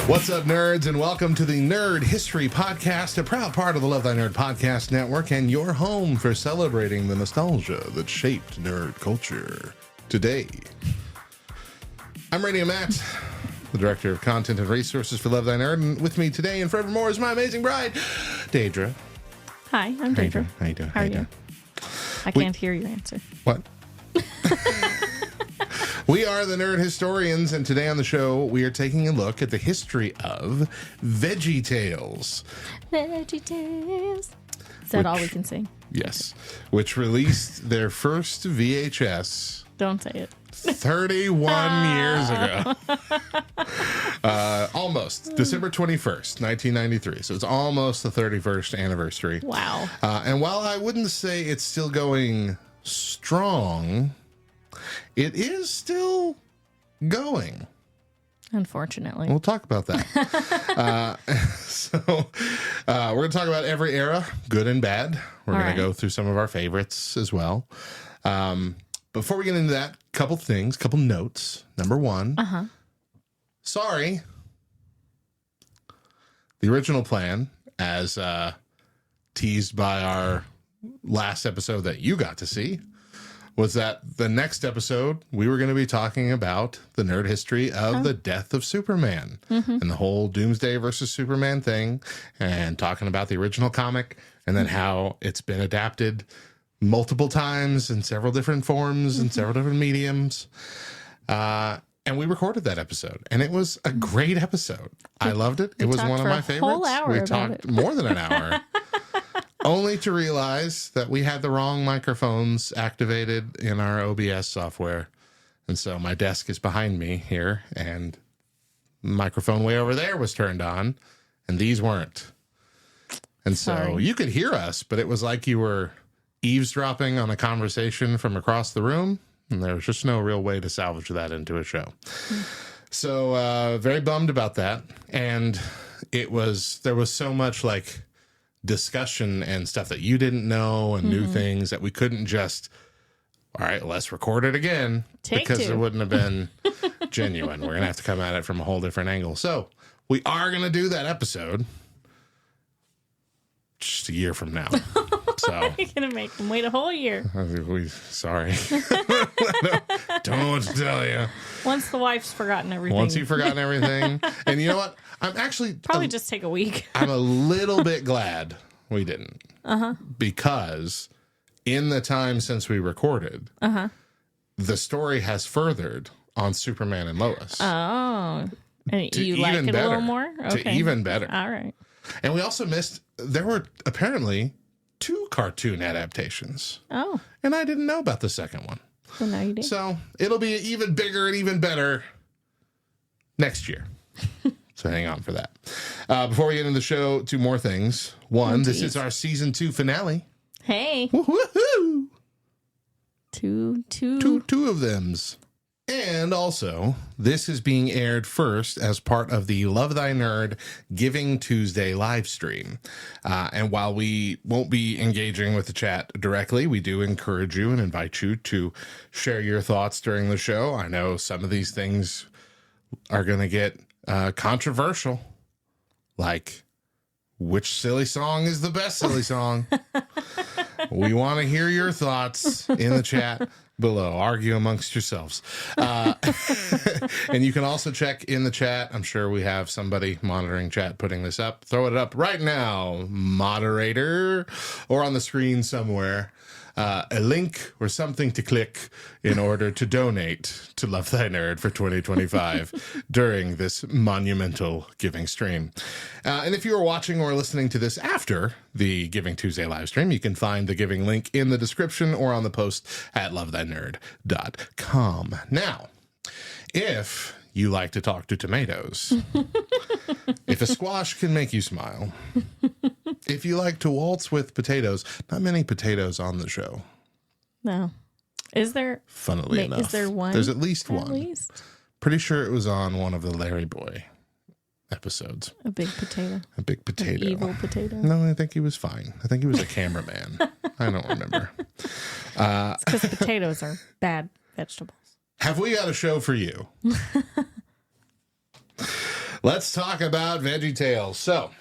What's up, nerds, and welcome to the Nerd History Podcast, a proud part of the Love Thy Nerd Podcast Network and your home for celebrating the nostalgia that shaped nerd culture. Today, I'm Radio Matt, the Director of Content and Resources for Love Thy Nerd, and with me today and forevermore is my amazing bride, Deidra. Hi, I'm Deidra. How you doing? How are you? I can't hear your answer. What? We are the Nerd Historians, and today on the show, we are taking a look at the history of VeggieTales. VeggieTales. Is that all we can sing? Yes. Which released their first VHS. Don't say it. 31 years ago. Almost. December 21st, 1993. So it's almost the 31st anniversary. Wow. And while I wouldn't say it's still going strong, it is still going. Unfortunately. We'll talk about that. We're going to talk about every era, good and bad. We're going to go through some of our favorites as well. Before we get into that, couple notes. Number one, sorry. The original plan, as teased by our last episode that you got to see, was that the next episode, we were going to be talking about the nerd history of the death of Superman and the whole Doomsday versus Superman thing, and talking about the original comic and then how it's been adapted multiple times in several different forms and several different mediums. And we recorded that episode, and it was a great episode. I loved it. It was one of my favorites. We talked more than an hour. Only to realize that we had the wrong microphones activated in our OBS software. And so my desk is behind me here, and the microphone way over there was turned on, and these weren't. And so you could hear us, but it was like you were eavesdropping on a conversation from across the room, and there was just no real way to salvage that into a show. So very bummed about that. And there was so much like discussion and stuff that you didn't know and new things that we couldn't just, all right, let's record it again. Because it wouldn't have been genuine. We're going to have to come at it from a whole different angle. So we are going to do that episode just a year from now. So you're going to make them wait a whole year. Sorry. Don't tell you. Once the wife's forgotten everything. Once you've forgotten everything. And you know what? I'm actually probably just take a week. I'm a little bit glad we didn't. Because in the time since we recorded, the story has furthered on Superman and Lois. Oh. And you like it a little more? Okay. To even better. All right. And we also missed, there were apparently 2 cartoon adaptations. Oh. And I didn't know about the second one. Well, now you did. So it'll be even bigger and even better next year. So hang on for that. Before we get into the show, 2 more things. One, this is our season 2 finale. Hey. Woohoo! Two of thems. And also, this is being aired first as part of the Love Thy Nerd Giving Tuesday live stream. And while we won't be engaging with the chat directly, we do encourage you and invite you to share your thoughts during the show. I know some of these things are going to get controversial, like which silly song is the best silly song. We want to hear your thoughts in the chat below. Argue amongst yourselves. And you can also check in the chat. I'm sure we have somebody monitoring chat putting this up. Throw it up right now, moderator, or on the screen somewhere. A link or something to click in order to donate to Love Thy Nerd for 2025 during this monumental giving stream. And if you are watching or listening to this after the Giving Tuesday live stream, you can find the giving link in the description or on the post at lovethynerd.com. Now, if you like to talk to tomatoes, if a squash can make you smile, if you like to waltz with potatoes, not many potatoes on the show. No. Is there? Funnily enough. Is there one? There's at least one. At least? Pretty sure it was on one of the Larry Boy episodes. A big potato. A big potato. An evil potato. No, I think he was fine. I think he was a cameraman. I don't remember. It's because potatoes are bad vegetables. Have we got a show for you? let's talk about VeggieTales. So,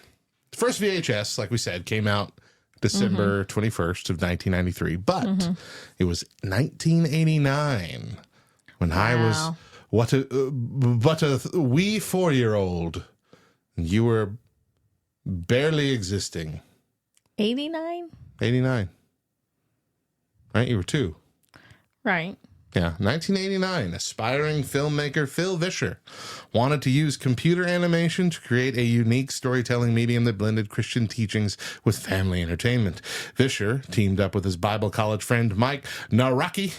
the first VHS, like we said, came out December 21st of 1993, but it was 1989 when I was but a wee 4-year-old, and you were barely existing. 89? 89. Right? You were 2. Right. Yeah, 1989, aspiring filmmaker Phil Vischer wanted to use computer animation to create a unique storytelling medium that blended Christian teachings with family entertainment. Vischer teamed up with his Bible college friend Mike Naraki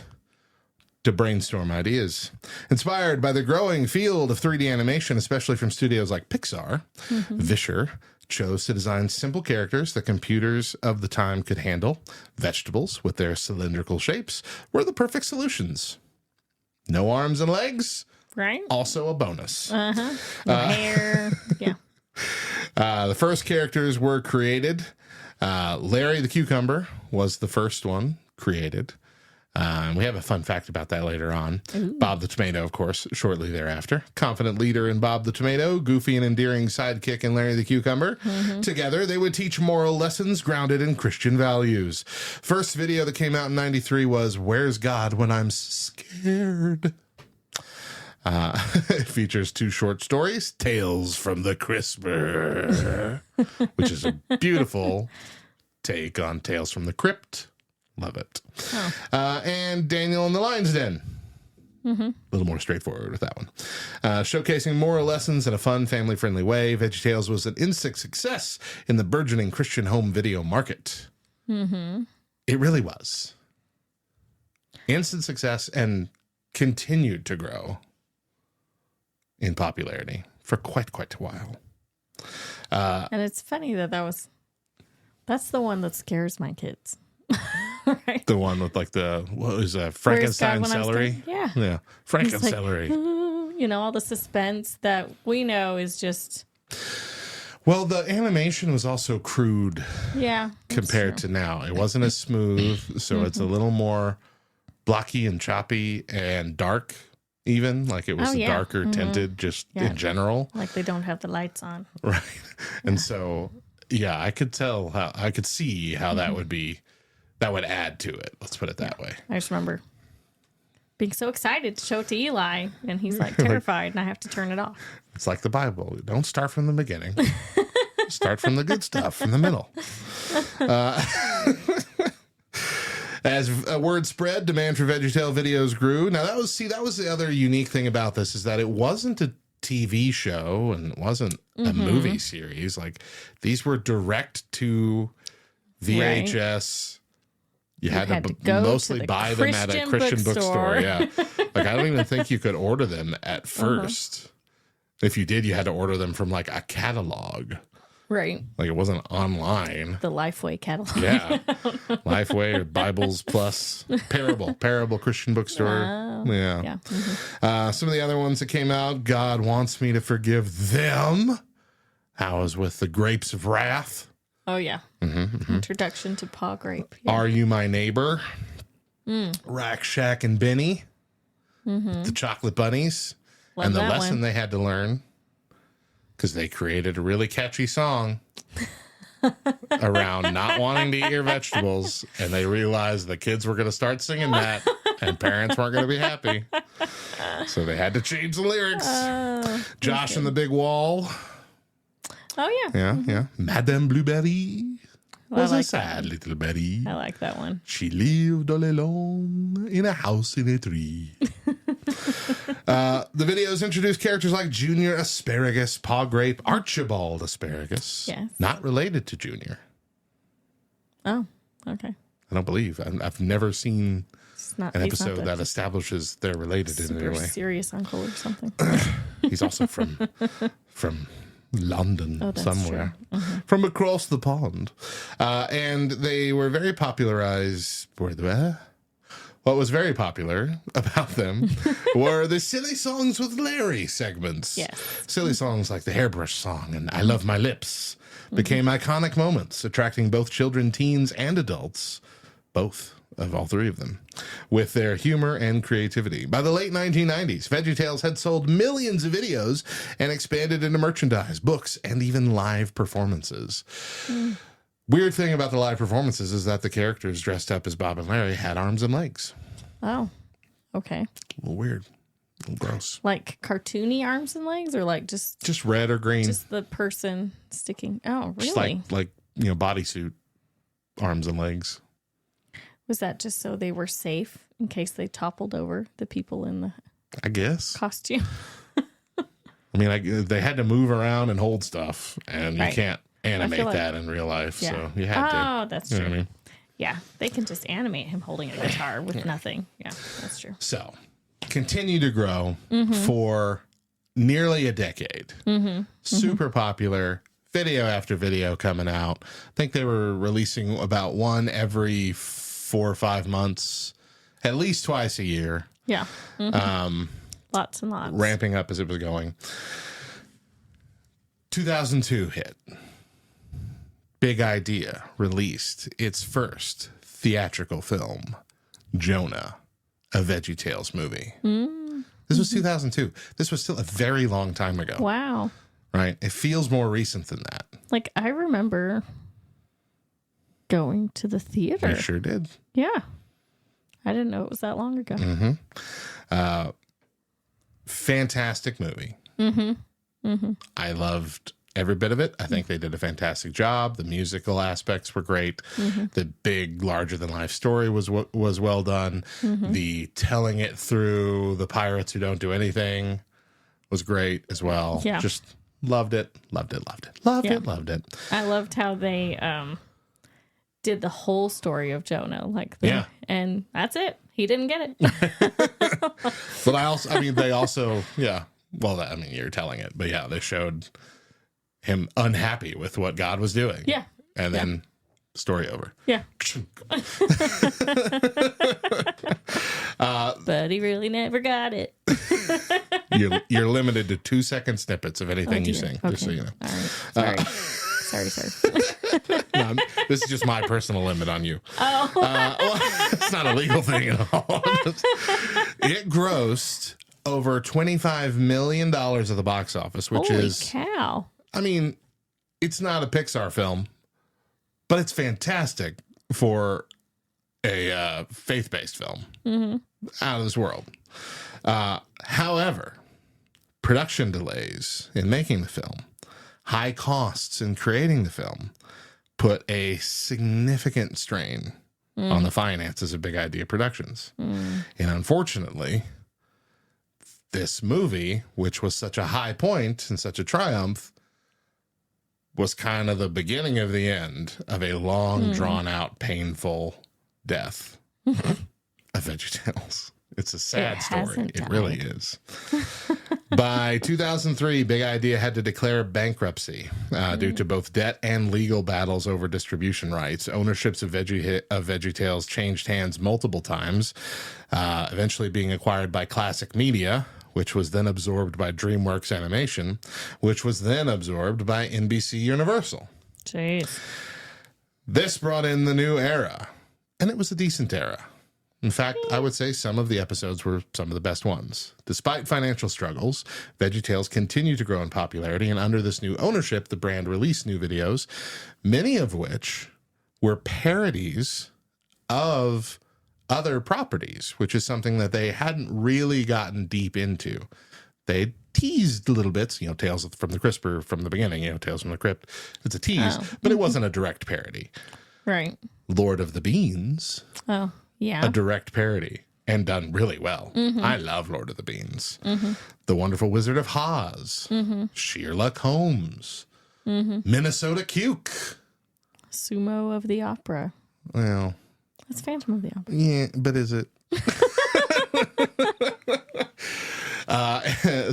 to brainstorm ideas. Inspired by the growing field of 3D animation, especially from studios like Pixar, Vischer chose to design simple characters that computers of the time could handle. Vegetables, with their cylindrical shapes, were the perfect solutions. No arms and legs, Right. also a bonus. No hair. Yeah. The first characters were created. Larry the Cucumber was the first one created. We have a fun fact about that later on. Ooh. Bob the Tomato, of course, shortly thereafter. Confident leader in Bob the Tomato, goofy and endearing sidekick in Larry the Cucumber. Together, they would teach moral lessons grounded in Christian values. First video that came out in 93 was Where's God When I'm Scared? It features 2 short stories, Tales from the Crisper, which is a beautiful take on Tales from the Crypt. Love it. Oh. And Daniel in the Lion's Den. A little more straightforward with that one. Showcasing moral lessons in a fun, family-friendly way, VeggieTales was an instant success in the burgeoning Christian home video market. It really was. Instant success and continued to grow in popularity for quite a while. And it's funny that's the one that scares my kids. Right. The one with like Frankenstein celery. Yeah. Frankenstein Like, celery. all the suspense that we know is just. Well, the animation was also crude Yeah. compared to now. It wasn't as smooth, so it's a little more blocky and choppy and dark even. Like it was darker tinted just in general. Like they don't have the lights on. Right. And so, yeah, I could see how that would be. That would add to it. Let's put it that way. I just remember being so excited to show it to Eli, and he's like terrified, and I have to turn it off. It's like the Bible. Don't start from the beginning. Start from the good stuff, from the middle. As word spread, demand for VeggieTale videos grew. Now that was the other unique thing about this is that it wasn't a TV show and it wasn't a movie series. Like these were direct to VHS. Right. You had to go mostly to buy them at a Christian bookstore. Yeah. Like, I don't even think you could order them at first. If you did, you had to order them from like a catalog. Right. Like it wasn't online. The Lifeway catalog. Yeah. Lifeway or Bibles Plus. Parable Christian bookstore. Oh, yeah. Yeah. Some of the other ones that came out, God Wants Me to Forgive Them. How was with the Grapes of Wrath. Oh, yeah. Introduction to Paw Grape. Yeah. Are You My Neighbor? Rack Shack and Benny. The Chocolate Bunnies. Love and the that lesson one. they had to learn, because they created a really catchy song around not wanting to eat your vegetables, and they realized the kids were going to start singing that, and parents weren't going to be happy. So they had to change the lyrics. Josh and the Big Wall. Oh, yeah. Yeah. Madame Blueberry was like a sad little berry. I like that one. She lived all alone in a house in a tree. The videos introduced characters like Junior Asparagus, Paw Grape, Archibald Asparagus. Yes. Not related to Junior. Oh, okay. I don't believe. I've never seen It's not, an he's not episode that establishes they're related in any super way. serious uncle or something. He's also from London that's somewhere, true. from across the pond. And they were very popularized. What was very popular about them were the Silly Songs with Larry segments. Yes. Silly songs like the Hairbrush Song and I Love My Lips became iconic moments, attracting both children, teens, and adults both of all three of them, with their humor and creativity. By the late 1990s, VeggieTales had sold millions of videos and expanded into merchandise, books, and even live performances. Weird thing about the live performances is that the characters dressed up as Bob and Larry had arms and legs. Oh, okay. A little weird. A little gross. Like cartoony arms and legs, or like just red or green? Just the person sticking. Oh, really? Just like bodysuit arms and legs. Was that just so they were safe in case they toppled over the people in the I guess costume? I mean, they had to move around and hold stuff, and you can't animate like, that in real life, yeah. so you had to. Oh, that's true. What I mean? Yeah, they can just animate him holding a guitar with nothing. Yeah, that's true. So, continue to grow for nearly a decade. Super popular. Video after video coming out. I think they were releasing about one every 4 or 5 months, at least twice a year. Yeah. Lots and lots. Ramping up as it was going. 2002 hit. Big Idea released its first theatrical film, Jonah, a VeggieTales movie. This was 2002. This was still a very long time ago. Wow. Right? It feels more recent than that. Like, I remember going to the theater. You sure did. Yeah. I didn't know it was that long ago. Fantastic movie. I loved every bit of it. I think they did a fantastic job. The musical aspects were great. The big, larger-than-life story was well done. The telling it through the pirates who don't do anything was great as well. Yeah. Just loved it. Loved it. Loved it. I loved how they did the whole story of Jonah. And that's it. He didn't get it. But they also, yeah. Well, you're telling it. But yeah, they showed him unhappy with what God was doing. Yeah. And then story over. Yeah. But he really never got it. You're limited to 2-second snippets of anything you sing, Okay. just so you know. All right. Sorry. No, this is just my personal limit on you. Oh. It's not a legal thing at all. It grossed over $25 million at the box office, which Holy is... cow. I mean, it's not a Pixar film, but it's fantastic for a faith-based film. Out of this world. However, production delays in making the film, high costs in creating the film, put a significant strain on the finances of Big Idea Productions. And unfortunately, this movie, which was such a high point and such a triumph, was kind of the beginning of the end of a long, drawn-out, painful death of VeggieTales. It's a sad story. It really is. By 2003, Big Idea had to declare bankruptcy due to both debt and legal battles over distribution rights. Ownerships of VeggieTales changed hands multiple times, eventually being acquired by Classic Media, which was then absorbed by DreamWorks Animation, which was then absorbed by NBC Universal. Jeez. This brought in the new era, and it was a decent era. In fact, I would say some of the episodes were some of the best ones. Despite financial struggles, VeggieTales continued to grow in popularity, and under this new ownership, the brand released new videos, many of which were parodies of other properties, which is something that they hadn't really gotten deep into. They teased little bits, Tales from the Crisper from the beginning, Tales from the Crypt. It's a tease, but it wasn't a direct parody. Right. Lord of the Beans. Oh, yeah. A direct parody and done really well. I love Lord of the Beans. The Wonderful Wizard of Oz. Sherlock Holmes. Minnesota Cuke. Sumo of the Opera. Well, That's Phantom of the Opera. yeah, but is it?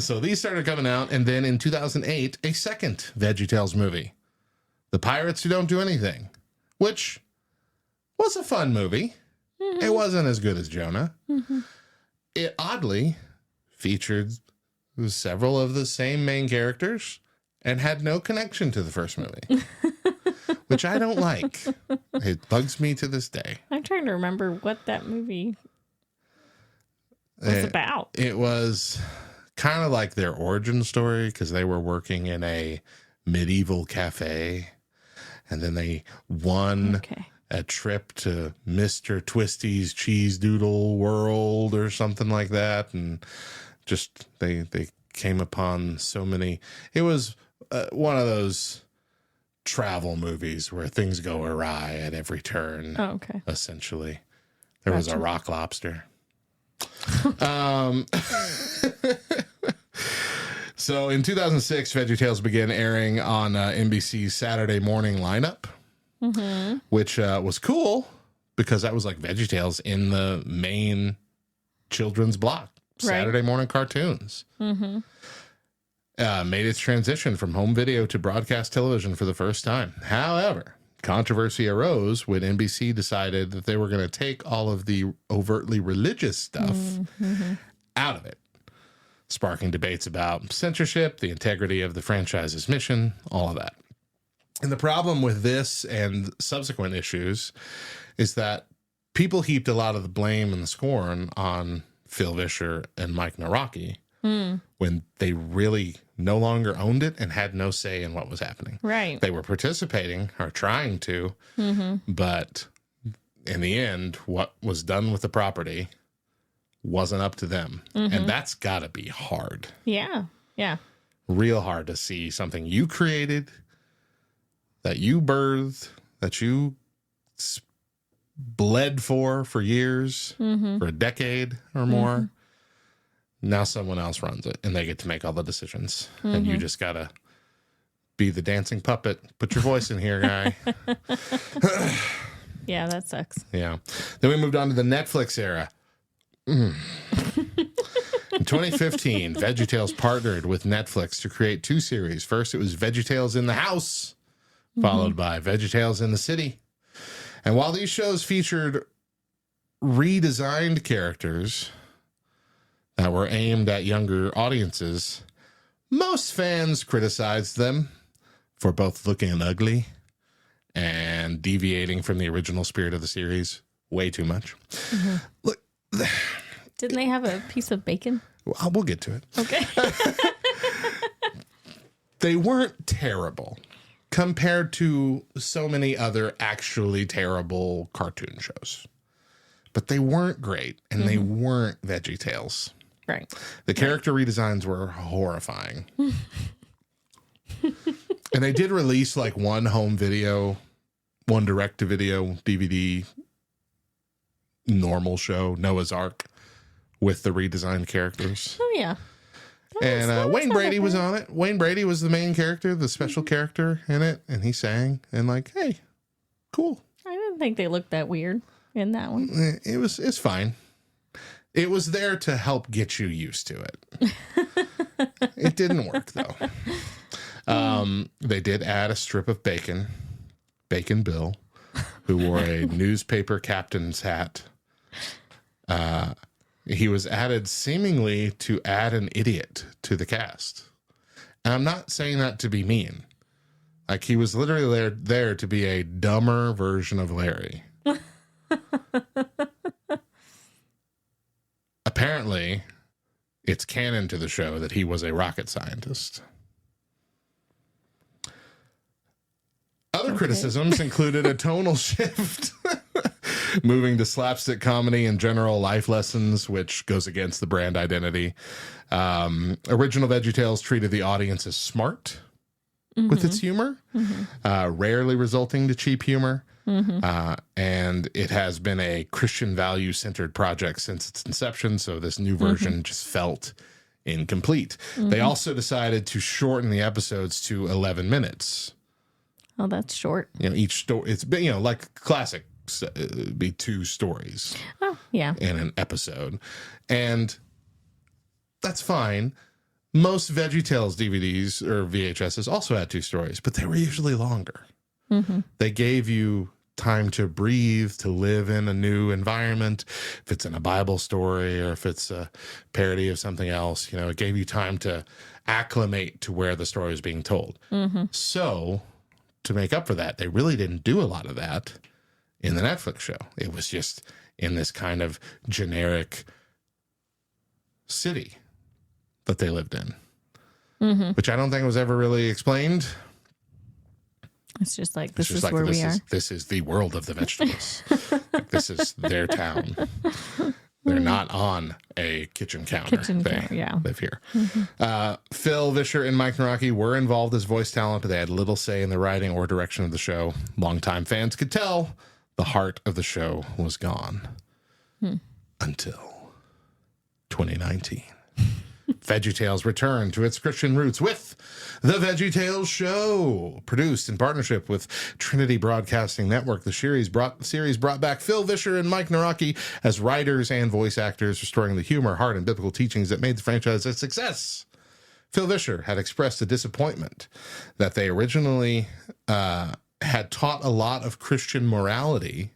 So these started coming out, and then in 2008, a second VeggieTales movie, The Pirates Who Don't Do Anything, which was a fun movie. It wasn't as good as Jonah. It oddly featured several of the same main characters and had no connection to the first movie. which I don't like. It bugs me to this day. I'm trying to remember what that movie was about. It was kind of like their origin story because they were working in a medieval cafe, and then they won a trip to Mr. Twisty's Cheese Doodle World or something like that, and just they came upon so many. It was one of those travel movies where things go awry at every turn. Oh, okay. Essentially, there was a rock lobster. So in 2006, VeggieTales began airing on NBC's Saturday morning lineup, which was cool because that was like VeggieTales in the main children's block, Saturday morning cartoons. Made its transition from home video to broadcast television for the first time. However, controversy arose when NBC decided that they were going to take all of the overtly religious stuff out of it, sparking debates about censorship, the integrity of the franchise's mission, all of that. And the problem with this and subsequent issues is that people heaped a lot of the blame and the scorn on Phil Vischer and Mike Nawrocki when they really no longer owned it and had no say in what was happening. Right. They were participating or trying to, but in the end, what was done with the property wasn't up to them. And that's got to be hard. Yeah. Yeah. Real hard to see something you created, that you birthed, that you bled for years, for a decade or more. Now someone else runs it and they get to make all the decisions. And you just got to be the dancing puppet. Put your voice in here, guy. Yeah, that sucks. Yeah. Then we moved on to the Netflix era. In 2015, VeggieTales partnered with Netflix to create two series. First, it was VeggieTales in the House, followed by VeggieTales in the City. And while these shows featured redesigned characters that were aimed at younger audiences, most fans criticized them for both looking ugly and deviating from the original spirit of the series way too much. Look, didn't they have a piece of bacon? We'll get to it. Okay. They weren't terrible compared to so many other actually terrible cartoon shows, but they weren't great, and they weren't VeggieTales. Right. The character redesigns were horrifying. And they did release like one home video, one direct-to-video DVD normal show, Noah's Ark, with the redesigned characters. Oh, yeah. And Wayne Brady was on it. Wayne Brady was the main character, the special character in it, and he sang and like, hey, cool. I didn't think they looked that weird in that one. It's fine. It was there to help get you used to it. It didn't work though. They did add a strip of Bacon Bill, who wore a newspaper captain's hat. He was added seemingly to add an idiot to the cast. And I'm not saying that to be mean. Like, he was literally there to be a dumber version of Larry. Apparently, it's canon to the show that he was a rocket scientist. Other criticisms included a tonal shift, moving to slapstick comedy and general life lessons, which goes against the brand identity. Original VeggieTales treated the audience as smart with its humor, rarely resulting to cheap humor. And it has been a Christian value-centered project since its inception, so this new version just felt incomplete. They also decided to shorten the episodes to 11 minutes. Oh, that's short. You know, each story, it's been, you know, like classic, it'd be 2 stories. Oh, yeah. In an episode. And that's fine. Most VeggieTales DVDs or VHSs also had 2 stories, but they were usually longer. They gave you time to breathe, to live in a new environment. If it's in a Bible story or if it's a parody of something else, you know, it gave you time to acclimate to where the story is being told. So to make up for that, they really didn't do a lot of that in the Netflix show. It was just in this kind of generic city that they lived in, which I don't think was ever really explained. It's just like, this is where we are. This is the world of the vegetables. Like, this is their town. They're not on a kitchen counter. They live here. Phil Vischer and Mike Naraki were involved as voice talent, but they had little say in the writing or direction of the show. Longtime fans could tell the heart of the show was gone until 2019. VeggieTales returned to its Christian roots with The VeggieTales Show. Produced in partnership with Trinity Broadcasting Network, the series brought back Phil Vischer and Mike Naraki as writers and voice actors, restoring the humor, heart, and biblical teachings that made the franchise a success. Phil Vischer had expressed a disappointment that they originally had taught a lot of Christian morality,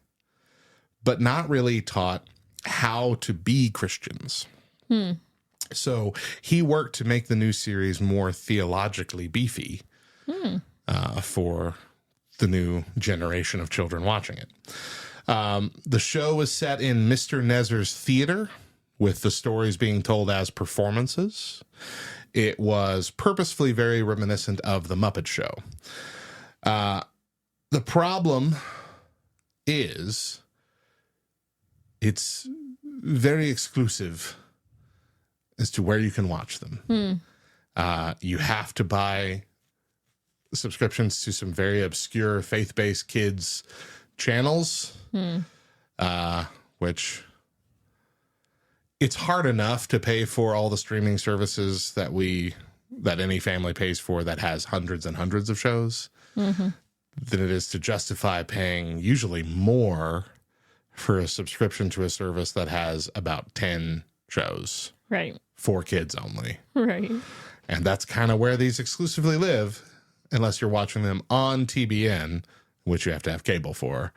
but not really taught how to be Christians. So he worked to make the new series more theologically beefy for the new generation of children watching it. The show was set in Mr. Nezer's theater, with the stories being told as performances. It was purposefully very reminiscent of The Muppet Show. The problem is it's very exclusive as to where you can watch them. You have to buy subscriptions to some very obscure faith-based kids channels, which it's hard enough to pay for all the streaming services that any family pays for that has hundreds and hundreds of shows than it is to justify paying usually more for a subscription to a service that has about 10 shows. Right. For kids only. Right. And that's kind of where these exclusively live, unless you're watching them on TBN, which you have to have cable for.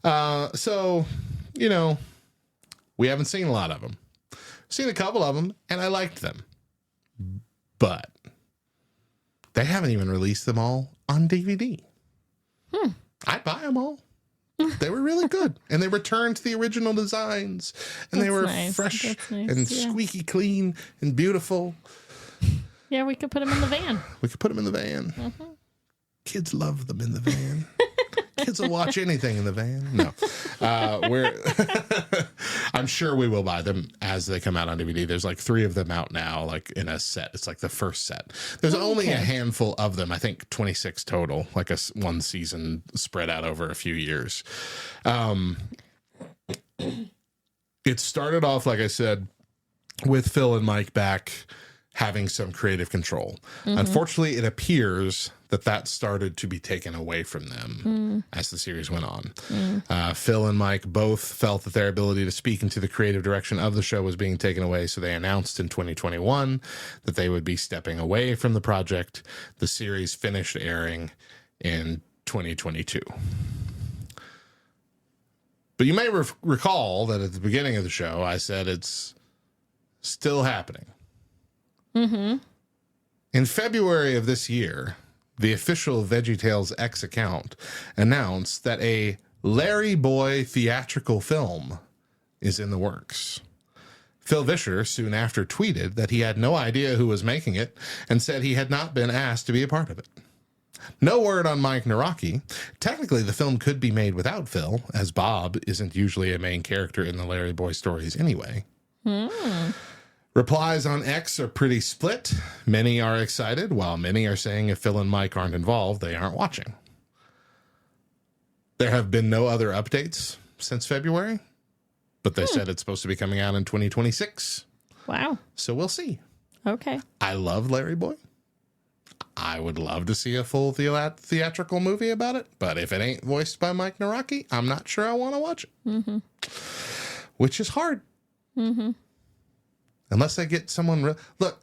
So, we haven't seen a lot of them. Seen a couple of them, and I liked them. But they haven't even released them all on DVD. I'd buy them all. They were really good, and they returned to the original designs, and they were fresh and squeaky clean and beautiful. Yeah, we could put them in the van. Kids love them in the van. Kids will watch anything in the van. No, I'm sure we will buy them as they come out on DVD. There's like 3 of them out now, like in a set. It's like the first set. There's only a handful of them. I think 26 total, like one season spread out over a few years. It started off, like I said, with Phil and Mike back having some creative control. Unfortunately, it appears that started to be taken away from them as the series went on. Phil and Mike both felt that their ability to speak into the creative direction of the show was being taken away, so they announced in 2021 that they would be stepping away from the project. The series finished airing in 2022. But you may recall that at the beginning of the show, I said it's still happening. In February of this year, the official VeggieTales X account announced that a Larry Boy theatrical film is in the works. Phil Vischer soon after tweeted that he had no idea who was making it and said he had not been asked to be a part of it. No word on Mike Naraki. Technically, the film could be made without Phil, as Bob isn't usually a main character in the Larry Boy stories anyway. Replies on X are pretty split. Many are excited, while many are saying if Phil and Mike aren't involved, they aren't watching. There have been no other updates since February, but they said it's supposed to be coming out in 2026. Wow. So we'll see. Okay. I love Larry Boy. I would love to see a full theatrical movie about it, but if it ain't voiced by Mike Naraki, I'm not sure I want to watch it. Which is hard. Unless they get someone... Look,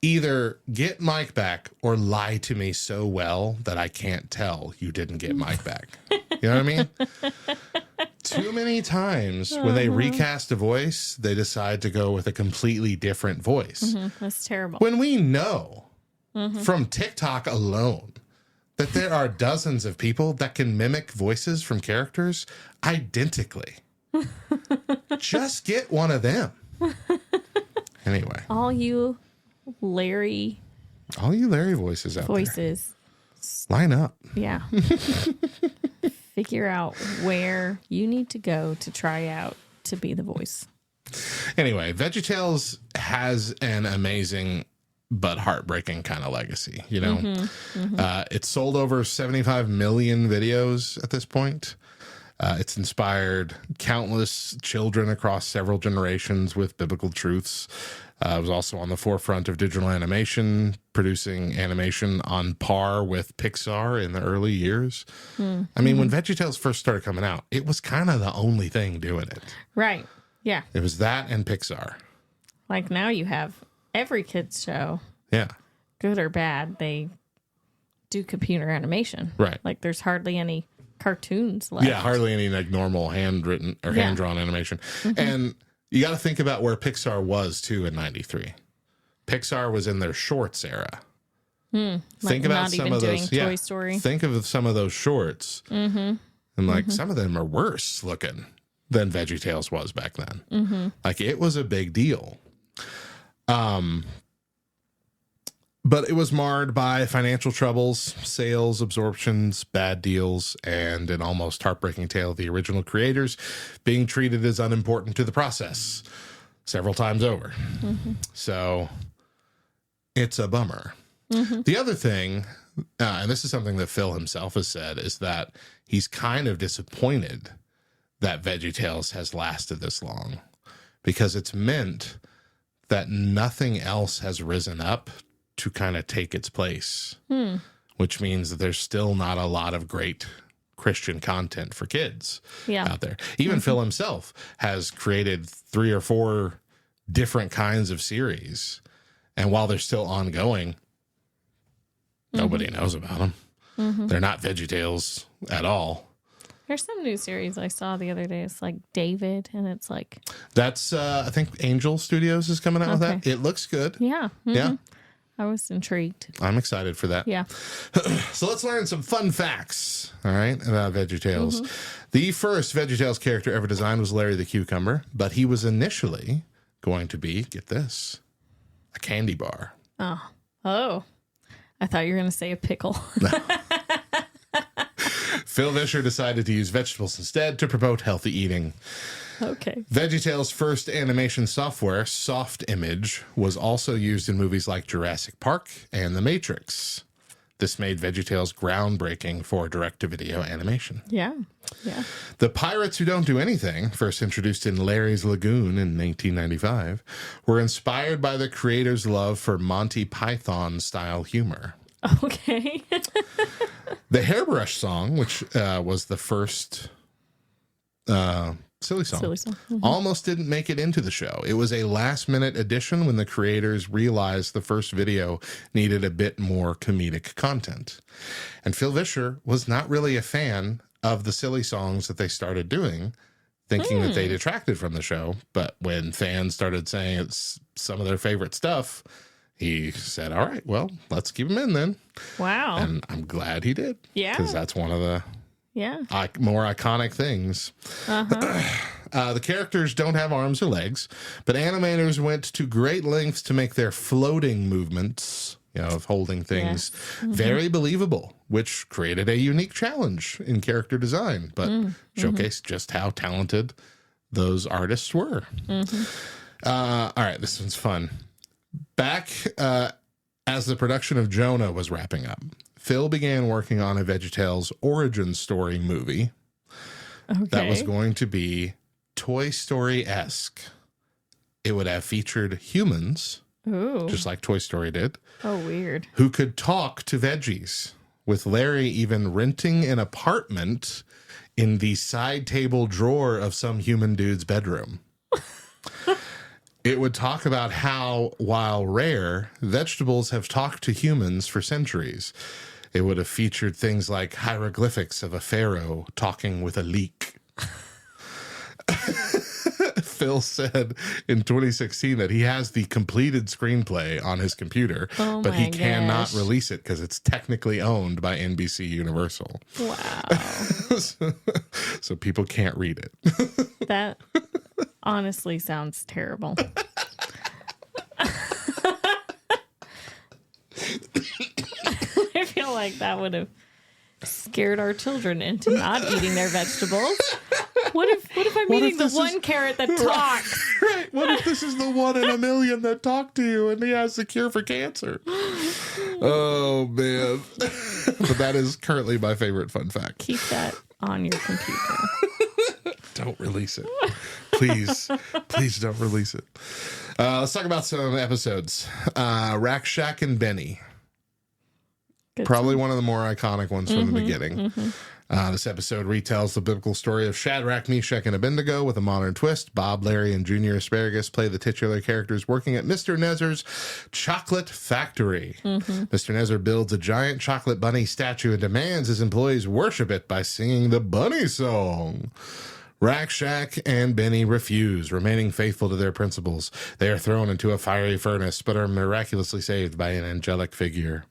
either get Mike back or lie to me so well that I can't tell you didn't get Mike back. You know what I mean? Too many times when they recast a voice, they decide to go with a completely different voice. That's terrible. When we know from TikTok alone that there are dozens of people that can mimic voices from characters identically. Just get one of them. Anyway. All you Larry voices out there. Line up. Yeah. Figure out where you need to go to try out to be the voice. Anyway, VeggieTales has an amazing but heartbreaking kind of legacy, you know? It's sold over 75 million videos at this point. It's inspired countless children across several generations with biblical truths. It was also on the forefront of digital animation, producing animation on par with Pixar in the early years. I mean, when VeggieTales first started coming out, it was kind of the only thing doing it. Right. Yeah. It was that and Pixar. Like now you have every kid's show. Yeah. Good or bad, they do computer animation. Right. Like there's hardly any cartoons left. Yeah, hardly any like normal handwritten or hand-drawn animation. And you got to think about where Pixar was too in '93. Pixar was in their shorts era. Think about some of those. Toy Story. Think of some of those shorts, and like some of them are worse looking than VeggieTales was back then. Like it was a big deal. But it was marred by financial troubles, sales absorptions, bad deals, and an almost heartbreaking tale of the original creators being treated as unimportant to the process several times over. So it's a bummer. The other thing, and this is something that Phil himself has said, is that he's kind of disappointed that VeggieTales has lasted this long because it's meant that nothing else has risen up to kind of take its place, which means that there's still not a lot of great Christian content for kids out there. Even Phil himself has created 3 or 4 different kinds of series. And while they're still ongoing, nobody knows about them. They're not VeggieTales at all. There's some new series I saw the other day. It's like David, and it's like... That's, I think Angel Studios is coming out with that. It looks good. Yeah. Yeah. I was intrigued. I'm excited for that. Yeah. So let's learn some fun facts, all right, about VeggieTales. The first VeggieTales character ever designed was Larry the Cucumber, but he was initially going to be, get this, a candy bar. Oh. I thought you were going to say a pickle. Phil Vischer decided to use vegetables instead to promote healthy eating. Okay. VeggieTales' first animation software, Soft Image, was also used in movies like Jurassic Park and The Matrix. This made VeggieTales groundbreaking for direct-to-video animation. Yeah. The Pirates Who Don't Do Anything, first introduced in Larry's Lagoon in 1995, were inspired by the creator's love for Monty Python-style humor. Okay. The Hairbrush song, which was the first... Silly song. Almost didn't make it into the show. It was a last-minute addition when the creators realized the first video needed a bit more comedic content. And Phil Vischer was not really a fan of the silly songs that they started doing, thinking that they detracted from the show. But when fans started saying it's some of their favorite stuff, he said, all right, well, let's keep them in then. Wow. And I'm glad he did. Yeah. Because that's one of the... Yeah. more iconic things. The characters don't have arms or legs, but animators went to great lengths to make their floating movements, of holding things, very believable, which created a unique challenge in character design, but showcased just how talented those artists were. All right, this one's fun. Back as the production of Jonah was wrapping up, Phil began working on a VeggieTales origin story movie that was going to be Toy Story-esque. It would have featured humans, just like Toy Story did. Oh, weird. Who could talk to veggies, with Larry even renting an apartment in the side table drawer of some human dude's bedroom. It would talk about how, while rare, vegetables have talked to humans for centuries. It would have featured things like hieroglyphics of a pharaoh talking with a leek. Phil said in 2016 that he has the completed screenplay on his computer, but he cannot release it because it's technically owned by NBC Universal. Wow. So people can't read it. That honestly sounds terrible. I feel like that would have scared our children into not eating their vegetables. What if I'm eating the one carrot that talks? Right. What if this is the one in a million that talked to you and he has the cure for cancer? Oh, man. But that is currently my favorite fun fact. Keep that on your computer. Don't release it. Please. Please don't release it. Let's talk about some episodes. Rack, Shack, and Benny. Good Probably one of the more iconic ones from the beginning. This episode retells the biblical story of Shadrach, Meshach, and Abednego with a modern twist. Bob, Larry, and Junior Asparagus play the titular characters working at Mr. Nezer's chocolate factory. Mr. Nezer builds a giant chocolate bunny statue and demands his employees worship it by singing the bunny song. Rack, Shack, and Benny refuse, remaining faithful to their principles. They are thrown into a fiery furnace, but are miraculously saved by an angelic figure.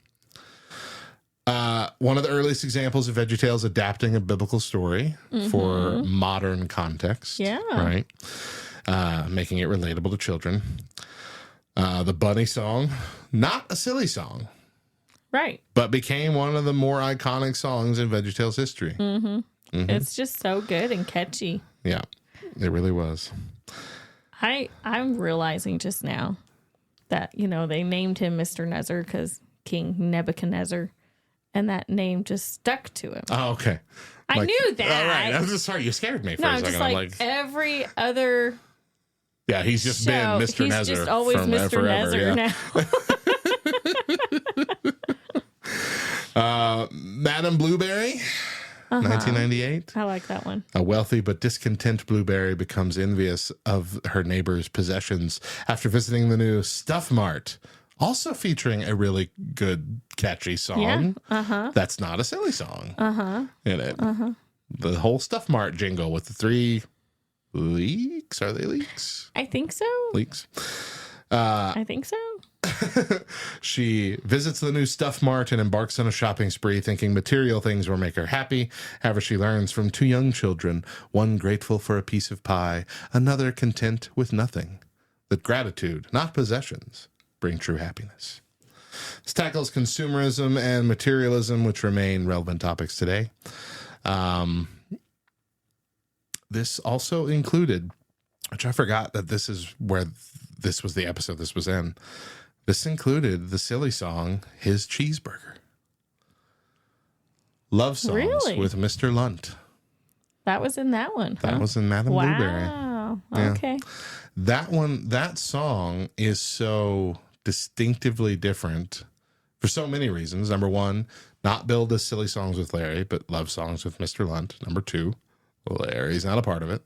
One of the earliest examples of VeggieTales adapting a biblical story for modern context. Yeah. Right. Making it relatable to children. The bunny song, not a silly song. Right. But became one of the more iconic songs in VeggieTales history. It's just so good and catchy. Yeah, it really was. I'm realizing just now that, they named him Mr. Nezer because King Nebuchadnezzar, and that name just stuck to him. Oh, okay. I knew that. All right. I'm just sorry. You scared me for a second. Just like every other. Yeah, he's just been Mr. Nezer. He's just always Mr. Forever, now. Madame Blueberry, 1998. I like that one. A wealthy but discontent Blueberry becomes envious of her neighbor's possessions after visiting the new Stuff Mart, also featuring a really good, catchy song. Yeah. That's not a silly song in it. The whole Stuff Mart jingle with the 3 leaks. Are they leaks? I think so. Leaks. I think so. She visits the new Stuff Mart and embarks on a shopping spree, thinking material things will make her happy. However, she learns from 2 young children, one grateful for a piece of pie, another content with nothing, that gratitude, not possessions, bring true happiness. This tackles consumerism and materialism, which remain relevant topics today. This also included, which I forgot that this is where this was the episode this was in. This included the silly song, His Cheeseburger. Love songs with Mr. Lunt. That was in that one. That was in Madame Blueberry. Wow. Yeah. Okay. That song is so distinctively different for so many reasons. Number one, not billed as silly songs with Larry, but love songs with Mr. Lunt. Number two, Larry's not a part of it.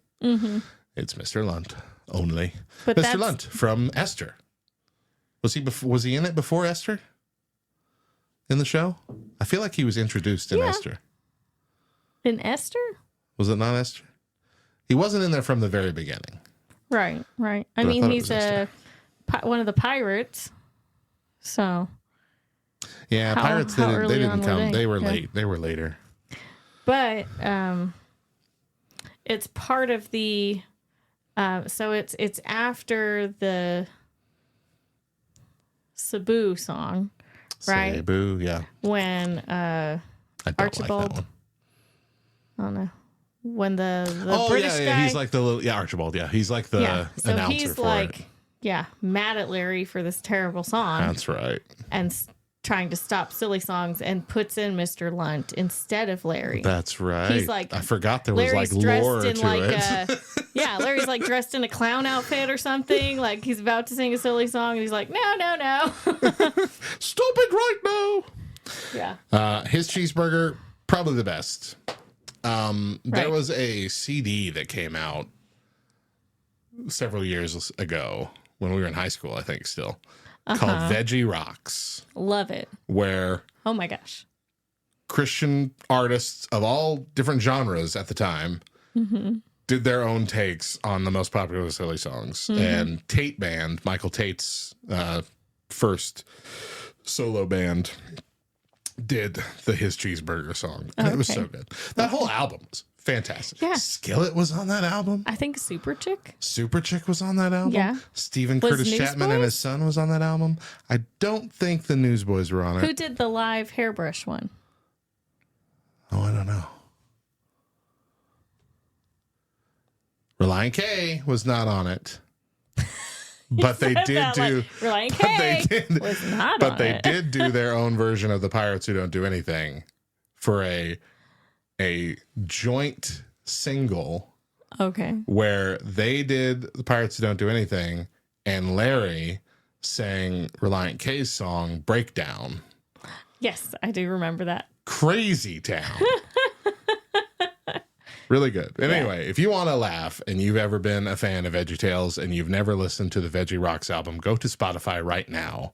It's Mr. Lunt only. But Mr. Lunt from Esther. Was he in it before Esther? In the show? I feel like he was introduced in Esther. In Esther? Was it not Esther? He wasn't in there from the very beginning. Right. I mean, he's one of the pirates. So. Yeah, pirates they didn't come. They were late. They were later. But it's part of the so it's after the Cebu song, right? Cebu, yeah. When Archibald, like that one. I don't know. When the British guy, he's like the little Archibald, he's like the so announcer he's for like it. Mad at Larry for this terrible song. That's right. And trying to stop silly songs and puts in Mr. Lunt instead of Larry. That's right. He's like, I forgot there Larry's was like lore dressed in to it. Larry's like dressed in a clown outfit or something. Like he's about to sing a silly song and he's like, no. Stop it right now. Yeah. His Cheeseburger, probably the best. There was a CD that came out several years ago when we were in high school, I think still, called Veggie Rocks. Love it. Where, oh my gosh, Christian artists of all different genres at the time did their own takes on the most popular silly songs. And Tate Band, Michael Tate's first solo band, did the His Cheeseburger song. And it was so good. That whole album was fantastic. Yeah. Skillet was on that album. I think Super Chick. Super Chick was on that album. Yeah. Stephen Was Curtis Chapman and Newsboys? his son was on that album. I don't think the Newsboys were on it. Who did the live hairbrush one? Oh, I don't know. Reliant K was not on it. But they did do. Reliant But K they did. was not But on they it. did do their own version of the Pirates Who Don't Do Anything for a joint single Okay. where they did the Pirates Who Don't Do Anything and Larry sang Reliant K's song Breakdown. Yes, I do remember that. Crazy town. Really good. And anyway, if you want to laugh and you've ever been a fan of VeggieTales and you've never listened to the Veggie Rocks album, go to Spotify right now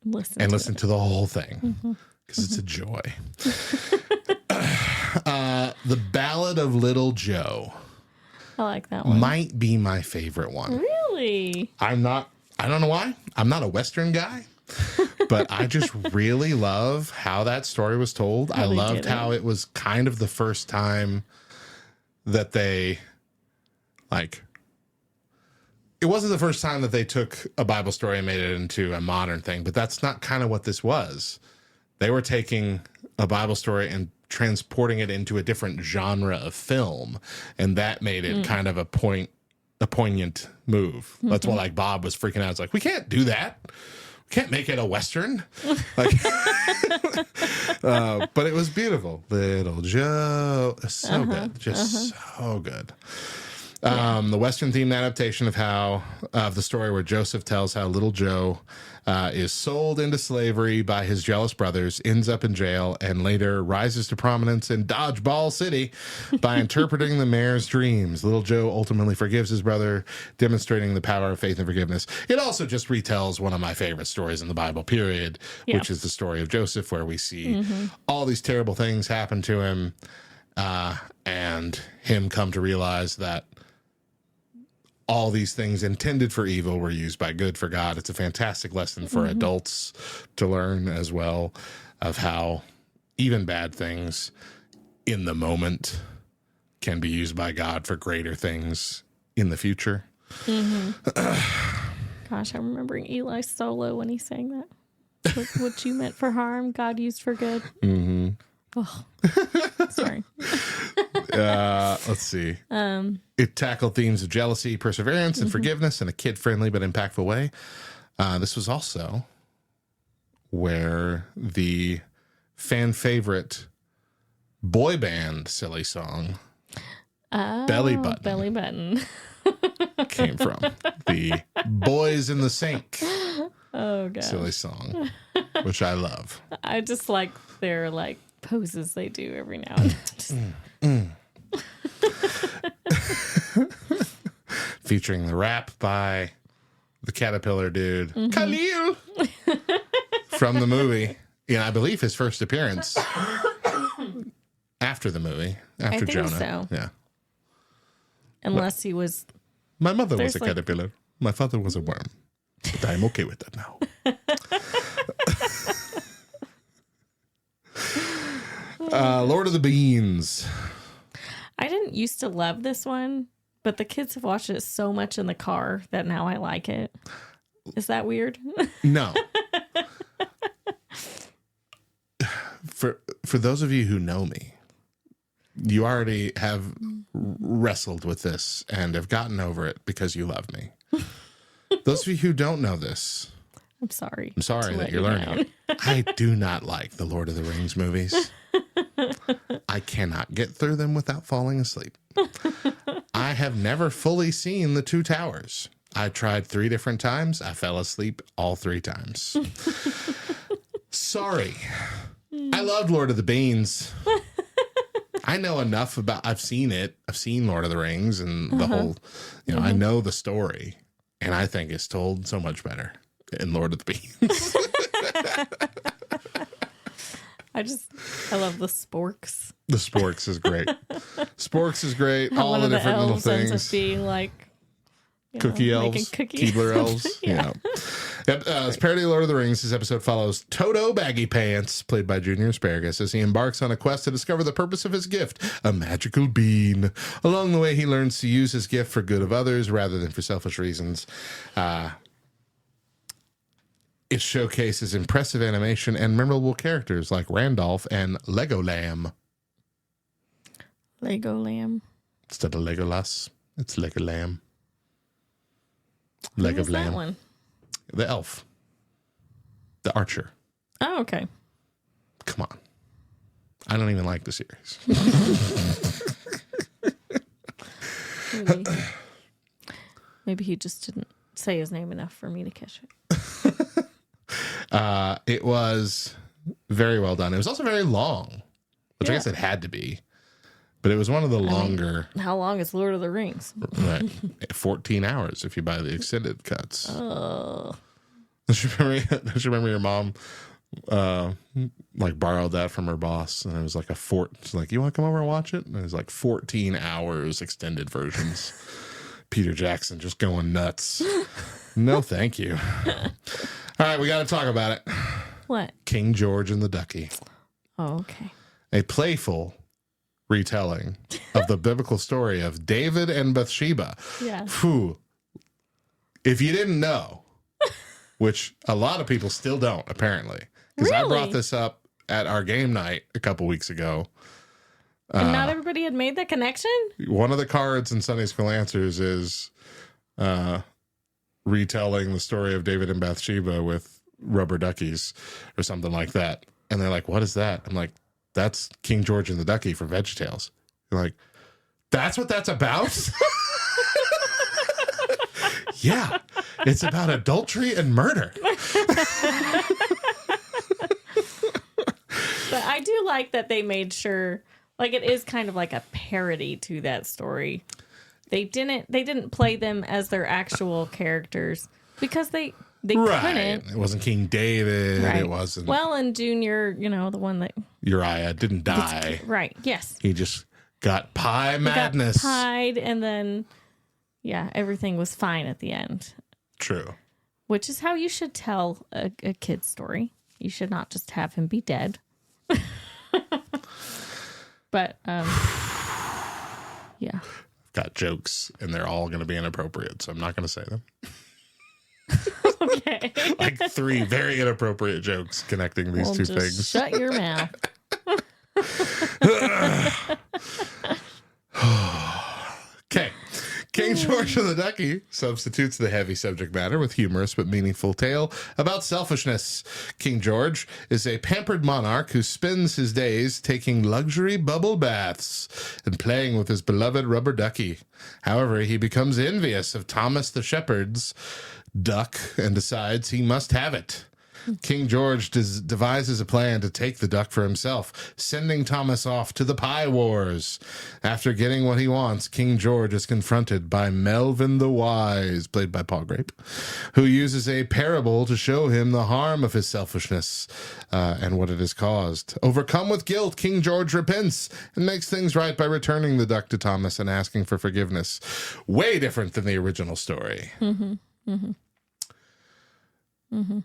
and listen to the whole thing because it's a joy. The Ballad of Little Joe I like that one. might be my favorite one. Really? I don't know why. I'm not a Western guy, but I just really love how that story was told. I they loved did how it was kind of the first time that they, like, it wasn't the first time that they took a Bible story and made it into a modern thing, but that's not kind of what this was. They were taking a Bible story and transporting it into a different genre of film, and that made it kind of a poignant move. That's why, like, Bob was freaking out. It's like, we can't do that. We can't make it a Western. Like, but it was beautiful. Little Joe, so good, just so good. The Western themed adaptation of the story where Joseph tells how little Joe is sold into slavery by his jealous brothers, ends up in jail, and later rises to prominence in Dodgeball City by interpreting the mayor's dreams. Little Joe ultimately forgives his brother, demonstrating the power of faith and forgiveness. It also just retells one of my favorite stories in the Bible, period, which is the story of Joseph, where we see all these terrible things happen to him, and him come to realize that all these things intended for evil were used by good for God. It's a fantastic lesson for adults to learn as well, of how even bad things in the moment can be used by God for greater things in the future. Gosh, I'm remembering Eli's solo when he sang that. What you meant for harm, God used for good. Oh, sorry. Let's see. It tackled themes of jealousy, perseverance, and forgiveness in a kid-friendly but impactful way. This was also where the fan favorite boy band silly song Belly Button came from. The Boys in the Sink silly song, which I love. I just like their like poses they do every now and then. Featuring the rap by the Caterpillar dude, Khalil, from the movie. Yeah, I believe his first appearance after the movie, after think Jonah. so. Yeah. Unless he was. My mother was There's a caterpillar. My father was a worm. But I'm okay with that now. Lord of the Beans. I didn't used to love this one, but the kids have watched it so much in the car that now I like it. Is that weird? No. For those of you who know me, you already have wrestled with this and have gotten over it because you love me. Those of you who don't know this, I'm sorry. I'm sorry that you're learning it. I do not like the Lord of the Rings movies. I cannot get through them without falling asleep. I have never fully seen the Two Towers. I tried 3 different times. I fell asleep all 3 times. Sorry. I loved Lord of the Beans. I know enough about, I've seen it. I've seen Lord of the Rings and the whole, I know the story. And I think it's told so much better in Lord of the Beans. I love the sporks. The sporks is great. Sporks is great. How All one the of the different little elves ends things. up being like Cookie elves, Keebler elves. Yeah. Yep, it's parody of Lord of the Rings. This episode follows Toto Baggy Pants, played by Junior Asparagus, as he embarks on a quest to discover the purpose of his gift, a magical bean. Along the way, he learns to use his gift for good of others rather than for selfish reasons. It showcases impressive animation and memorable characters like Randolph and Lego Lamb. Lego Lamb. Instead of Legolas, it's Lego Lamb. Who Leg was of that Lamb. one? The elf. The archer. Oh, okay. Come on. I don't even like the series. Maybe he just didn't say his name enough for me to catch it. It was very well done. It was also very long, which I Yeah. guess it had to be. But it was one of the longer, How long is Lord of the Rings? right, 14 hours if you buy the extended cuts. Oh. Don't you remember your mom like borrowed that from her boss, and it was like she's like, you want to come over and watch it? And it was like 14 hours extended versions. Peter Jackson just going nuts. No, thank you. All right, we got to talk about it. What? King George and the Ducky. Oh, okay. A playful retelling of the biblical story of David and Bathsheba. Yeah. Whew. If you didn't know, which a lot of people still don't, apparently, because I brought Really? this up at our game night a couple weeks ago. And not everybody had made that connection? One of the cards in Sunday School Answers is retelling the story of David and Bathsheba with rubber duckies or something like that. And they're like, what is that? I'm like, that's King George and the Ducky from VeggieTales. You're like, that's what that's about? Yeah, it's about adultery and murder. But I do like that they made sure, like, it is kind of like a parody to that story. They didn't play them as their actual characters because they Right. couldn't. It wasn't King David. Right. It wasn't Well, and Junior, the one that Uriah didn't die. right. Yes. He just got pie He madness. got pied, and then everything was fine at the end. True. Which is how you should tell a kid's story. You should not just have him be dead. But yeah. Got jokes, and they're all going to be inappropriate, so I'm not going to say them. Okay. Like 3 very inappropriate jokes connecting these two just things. Shut your mouth. Okay. King George and the Ducky substitutes the heavy subject matter with humorous but meaningful tale about selfishness. King George is a pampered monarch who spends his days taking luxury bubble baths and playing with his beloved rubber ducky. However, he becomes envious of Thomas the shepherd's duck and decides he must have it. King George devises a plan to take the duck for himself, sending Thomas off to the Pie Wars. After getting what he wants, King George is confronted by Melvin the Wise, played by Paul Grape, who uses a parable to show him the harm of his selfishness and what it has caused. Overcome with guilt, King George repents and makes things right by returning the duck to Thomas and asking for forgiveness. Way different than the original story. Mm-hmm. Mm-hmm. Mm-hmm.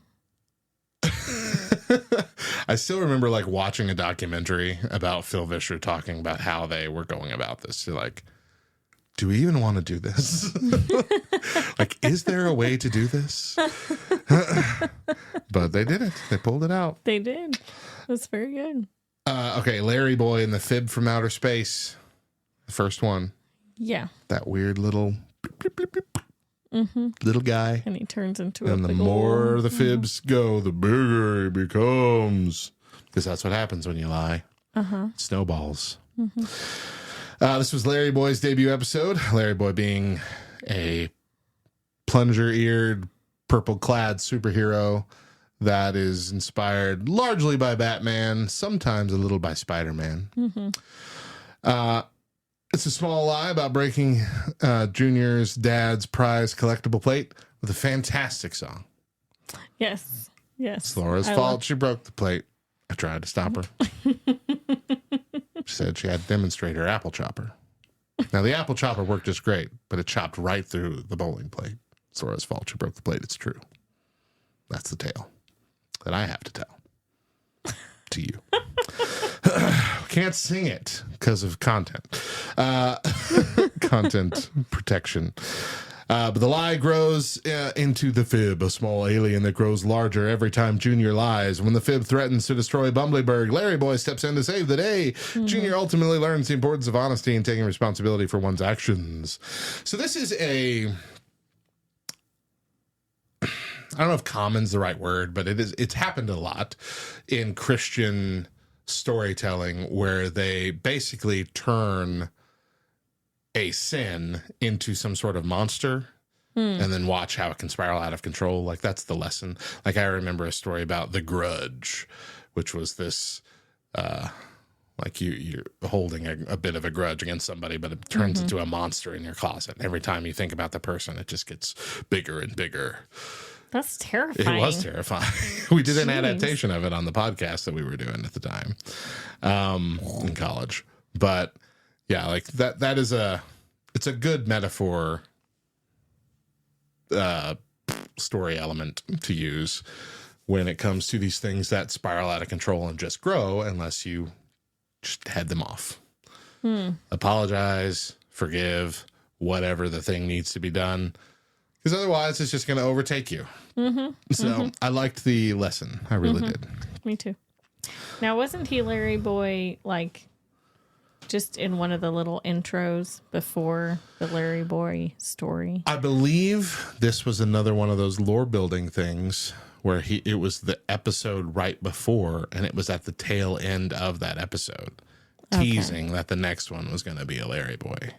I still remember like watching a documentary about Phil Vischer talking about how they were going about this. You're like, do we even want to do this? Like, is there a way to do this? But they did it. They pulled it out. They did. That's very good. Okay, Larry Boy and the Fib from Outer Space. The first one. Yeah. That weird little little guy. And he turns into a And the big more old- the fibs go, the bigger he becomes. Because that's what happens when you lie. Uh-huh. It snowballs. This was Larry Boy's debut episode. Larry Boy being a plunger-eared, purple-clad superhero that is inspired largely by Batman, sometimes a little by Spider-Man. It's a small lie about breaking Junior's dad's prize collectible plate with a fantastic song. Yes. Yes. It's Laura's I fault love- she broke the plate. I tried to stop her. She said she had to demonstrate her apple chopper. Now, the apple chopper worked just great, but it chopped right through the bowling plate. Sora's fault. She broke the plate. It's true. That's the tale that I have to tell to you. Can't sing it because of content. Content protection. But the lie grows into the fib, a small alien that grows larger every time Junior lies. When the fib threatens to destroy Bumbleberg, Larry Boy steps in to save the day. Junior ultimately learns the importance of honesty and taking responsibility for one's actions. So this is I don't know if common's the right word, but it's happened a lot in Christian storytelling where they basically turn a sin into some sort of monster and then watch how it can spiral out of control. Like, that's the lesson. Like, I remember a story about The Grudge, which was this, like you're holding a bit of a grudge against somebody, but it turns into a monster in your closet. And every time you think about the person, it just gets bigger and bigger. That's terrifying. It was terrifying. We did an adaptation of it on the podcast that we were doing at the time in college. But yeah, like that is it's a good metaphor story element to use when it comes to these things that spiral out of control and just grow unless you just head them off. Apologize, forgive, whatever the thing needs to be done. Because otherwise it's just going to overtake you. So I liked the lesson. I really did. Me too. Now, wasn't he Larry Boy, like, just in one of the little intros before the Larry Boy story? I believe this was another one of those lore building things where it was the episode right before, and it was at the tail end of that episode, teasing that the next one was going to be a Larry Boy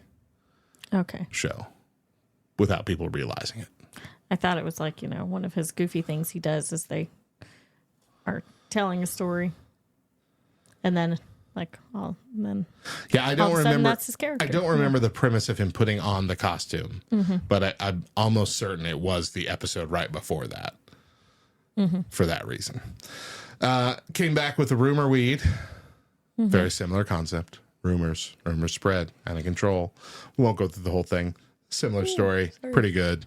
show without people realizing it. I thought it was like, one of his goofy things he does is they are telling a story, and then I don't remember. That's his character. I don't remember the premise of him putting on the costume, but I'm almost certain it was the episode right before that. For that reason, came back with the rumor weed. Very similar concept. Rumors spread, out of control. We won't go through the whole thing. Similar story, pretty good.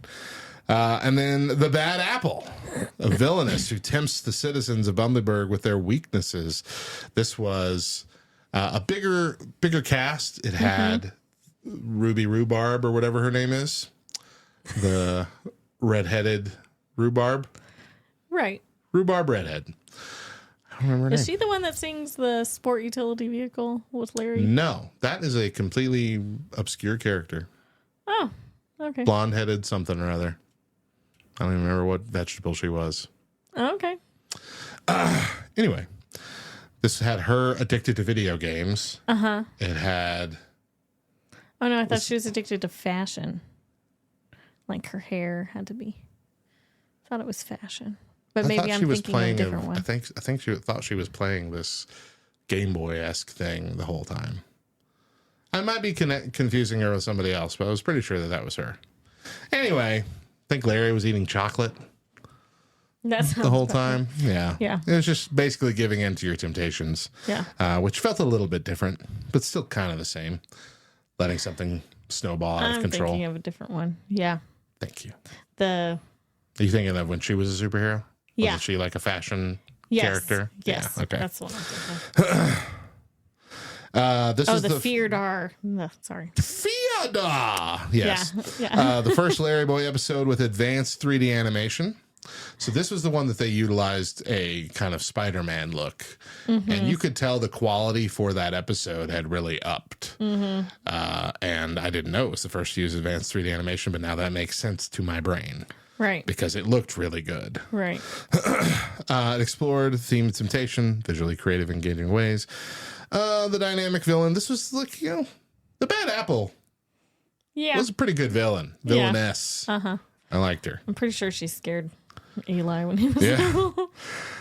And then the bad apple, a villainess who tempts the citizens of Bumbleberg with their weaknesses. This was a bigger cast. It had Ruby Rhubarb, or whatever her name is, the redheaded rhubarb. Right. Rhubarb redhead. I don't remember her name. Is she the one that sings the sport utility vehicle with Larry? No, that is a completely obscure character. Oh, okay. Blonde-headed something or other. I don't even remember what vegetable she was. Oh, okay. Anyway, this had her addicted to video games. It had... Oh, no, I thought she was addicted to fashion. Like her hair had to be... I thought it was fashion. But maybe I'm thinking of a different one. I think she thought she was playing this Game Boy-esque thing the whole time. I might be confusing her with somebody else, but I was pretty sure that was her. Anyway, I think Larry was eating chocolate the whole time. Yeah. It was just basically giving in to your temptations. Yeah. Which felt a little bit different, but still kind of the same. Letting something snowball out of control. I'm thinking of a different one. Yeah. Thank you. Are you thinking of when she was a superhero? Yeah. Was she like a fashion character? Yes. Yeah, okay. That's what I'm thinking. This is the Feardar. No, sorry. Feardar. Yes. Yeah. The first Larry Boy episode with advanced 3D animation. So this was the one that they utilized a kind of Spider-Man look. And you could tell the quality for that episode had really upped. And I didn't know it was the first to use advanced 3D animation, but now that makes sense to my brain. Right. Because it looked really good. Right. It explored the theme of temptation, visually creative, engaging ways. The dynamic villain. This was like, the bad apple. Yeah. Was a pretty good villainess. Yeah. I liked her. I'm pretty sure she scared Eli when he was little.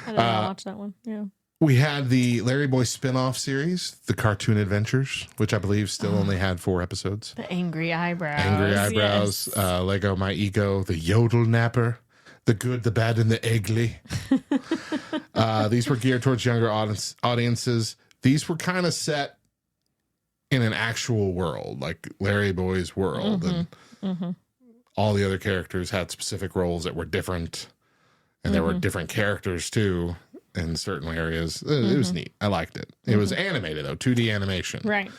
I didn't watch that one. Yeah. We had the Larry Boy spin-off series, The Cartoon Adventures, which I believe still only had 4 episodes. The Angry Eyebrows. Yes. Lego My Ego, The Yodel Napper, The Good, the Bad, and the Ugly. These were geared towards younger audiences. These were kind of set in an actual world, like Larry Boy's world, and all the other characters had specific roles that were different, and there were different characters too in certain areas. It was neat. I liked it. It was animated though, 2D animation. Right.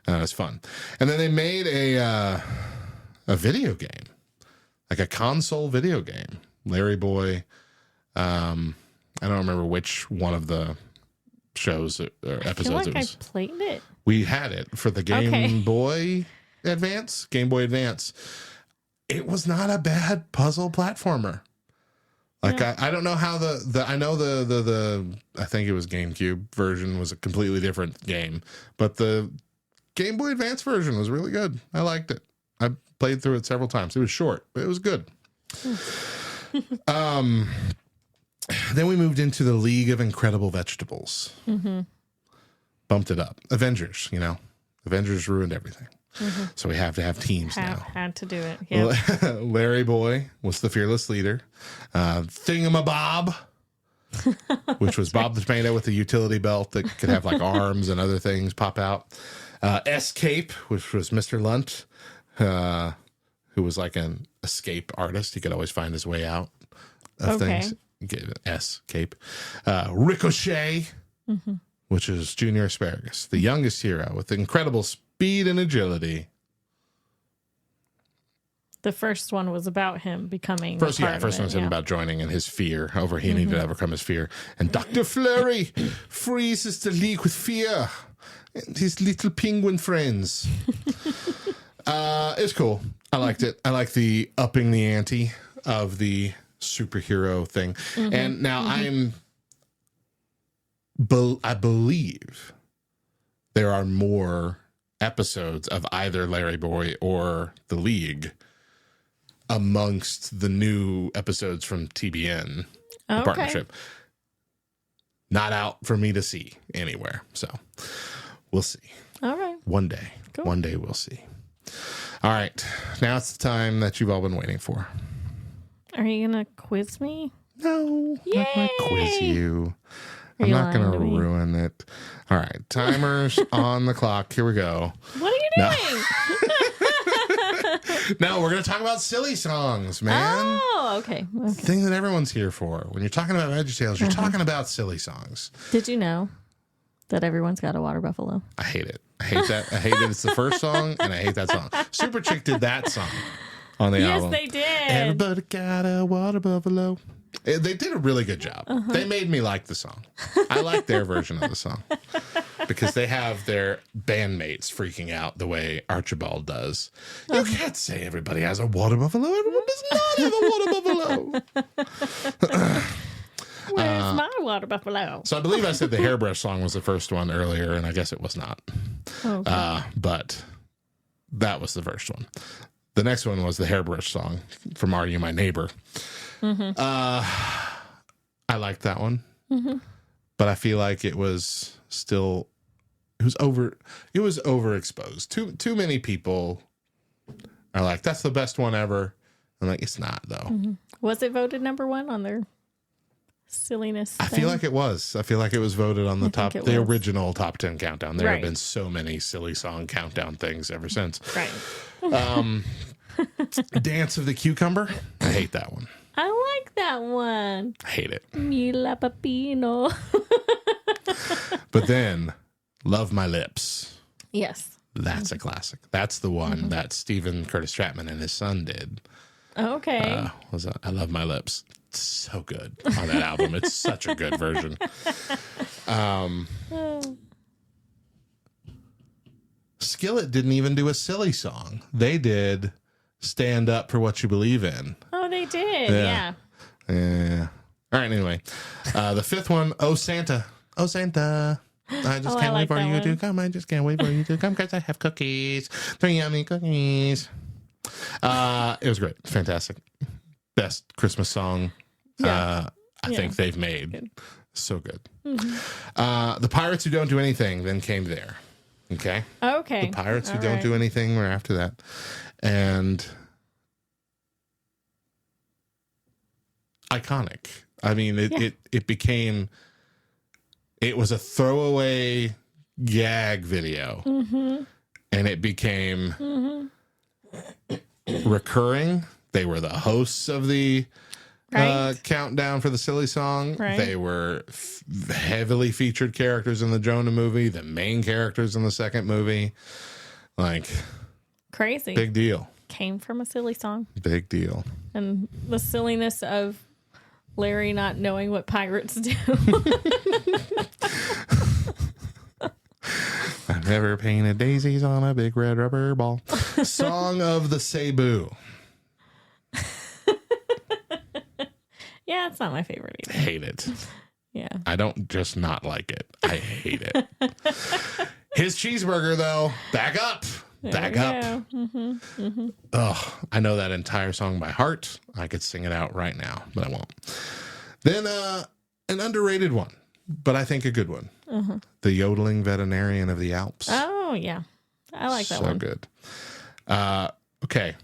It was fun. And then they made a video game, like a console video game. Larry Boy. I don't remember which one of the shows or episodes I feel like it was. I played it. We had it for the Game Boy Advance. Game Boy Advance. It was not a bad puzzle platformer. Like I don't know how I know the I think it was GameCube version was a completely different game, but the Game Boy Advance version was really good. I liked it. I played through it several times. It was short, but it was good. Then we moved into the League of Incredible Vegetables. Bumped it up. Avengers, Avengers ruined everything. So we have to have teams now. Had to do it. Yep. Larry Boy was the fearless leader. Thingamabob, which was Bob the Tomato with a utility belt that could have like arms and other things pop out. Escape, which was Mr. Lunt, who was like an escape artist. He could always find his way out of things. Escape. Ricochet, which is Junior Asparagus, the youngest hero with incredible speed and agility. The first one was about him becoming first one was about joining and his fear over he needed to overcome his fear. And Dr. Flurry freezes the league with fear and his little penguin friends. It's cool. I liked it. I like the upping the ante of the superhero thing. And now I believe there are more episodes of either Larry Boy or the League amongst the new episodes from TBN the partnership. Not out for me to see anywhere. So we'll see. All right. One day. Cool. One day we'll see. All right. Now it's the time that you've all been waiting for. Are you going to quiz me? No. I'm not going to quiz you. I'm not going to ruin it. All right. Timers on the clock. Here we go. What are you doing? No, we're going to talk about silly songs, man. Oh, okay. Thing that everyone's here for. When you're talking about VeggieTales, you're talking about silly songs. Did you know that everyone's got a water buffalo? I hate it. I hate that. I hate it. It's the first song, and I hate that song. Super Chick did that song on the album. Yes, they did. Everybody got a water buffalo. They did a really good job. They made me like the song. I like their version of the song because they have their bandmates freaking out the way Archibald does. You can't say everybody has a water buffalo. Everyone does not have a water buffalo. Where's my water buffalo? So I believe I said the hairbrush song was the first one earlier, and I guess it was not. Okay. But that was the first one. The next one was the hairbrush song from Are You My Neighbor? I liked that one, but I feel like it was overexposed. Too many people are like, that's the best one ever. I'm like, it's not though. Was it voted number one on their silliness? I feel like it was. I feel like it was voted on the original top 10 countdown. There have been so many silly song countdown things ever since. Right. Dance of the Cucumber. I hate that one. I like that one. I hate it. Mila Papino. But then, Love My Lips. Yes. That's a classic. That's the one that Stephen Curtis Chapman and his son did. Okay. I Love My Lips. It's so good on that album. It's such a good version. Skillet didn't even do a silly song. They did Stand Up for What You Believe In. Oh, they did. Yeah. All right, anyway. The fifth one, Oh Santa. Oh Santa. I just can't wait for you to come. I just can't wait for you to come because I have cookies. 3 yummy cookies. It was great. Fantastic. Best Christmas song I think they've made. Good. So good. The Pirates Who Don't Do Anything then came there. Okay. The Pirates Who Don't Do Anything were after that. And iconic. I mean, it became, it was a throwaway gag video. and it became recurring. They were the hosts of the countdown for the silly song. Right. They were heavily featured characters in the Jonah movie, the main characters in the second movie. Like, crazy. big deal. Came from a silly song. Big deal. And the silliness of Larry not knowing what pirates do. I've never painted daisies on a big red rubber ball. Song of the Cebu. Yeah, it's not my favorite either. Hate it. Yeah. I don't just not like it. I hate it. His cheeseburger, though, back up. Back up. Oh, I know that entire song by heart. I could sing it out right now, but I won't. Then an underrated one, but I think a good one. The Yodeling Veterinarian of the Alps. Oh, yeah. I like that one. So good. Okay.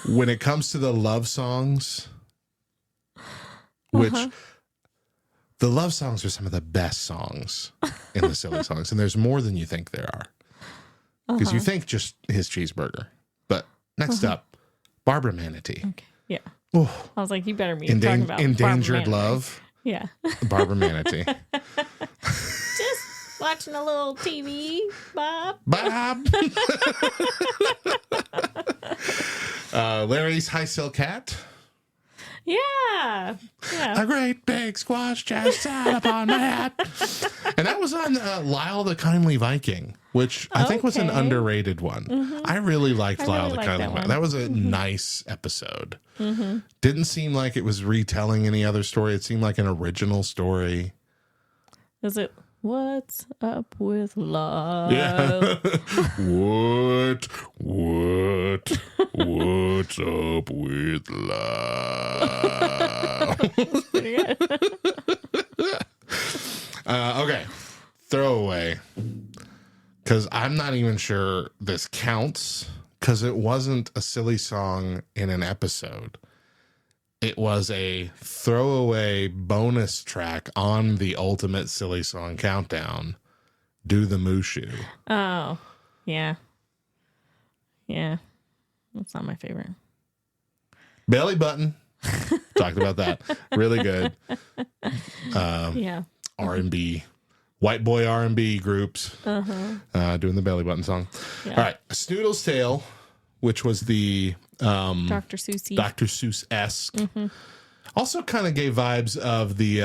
When it comes to the love songs, which the love songs are some of the best songs in the silly songs, and there's more than you think there are. Because you think just his cheeseburger. But next up, Barbara Manatee. Okay. Yeah. Oh, I was like, you better be talking about Endangered Barbara Love. Yeah. Barbara Manatee. Just watching a little TV, Bob. Bob. Larry's High Silk Hat. Yeah. Yeah. A great big squash just sat upon my hat. And that was on Lyle the Kindly Viking, which I think was an underrated one. I really liked Lyle the Kindly Viking. That was a nice episode. Didn't seem like it was retelling any other story. It seemed like an original story. Is it What's Up with Love? Yeah. What's up with love? Pretty good. Okay. Throwaway. Because I'm not even sure this counts. Because it wasn't a silly song in an episode. It was a throwaway bonus track on the Ultimate Silly Song Countdown. Do the Mushu. Oh, yeah. Yeah. That's not my favorite. Belly Button. Talked about that. Really good. Yeah. R&B. White boy R&B groups. Doing the Belly Button song. Yeah. All right. Snoodle's Tale, which was the Dr. Seuss. Dr. Seuss-esque. Also kind of gave vibes of the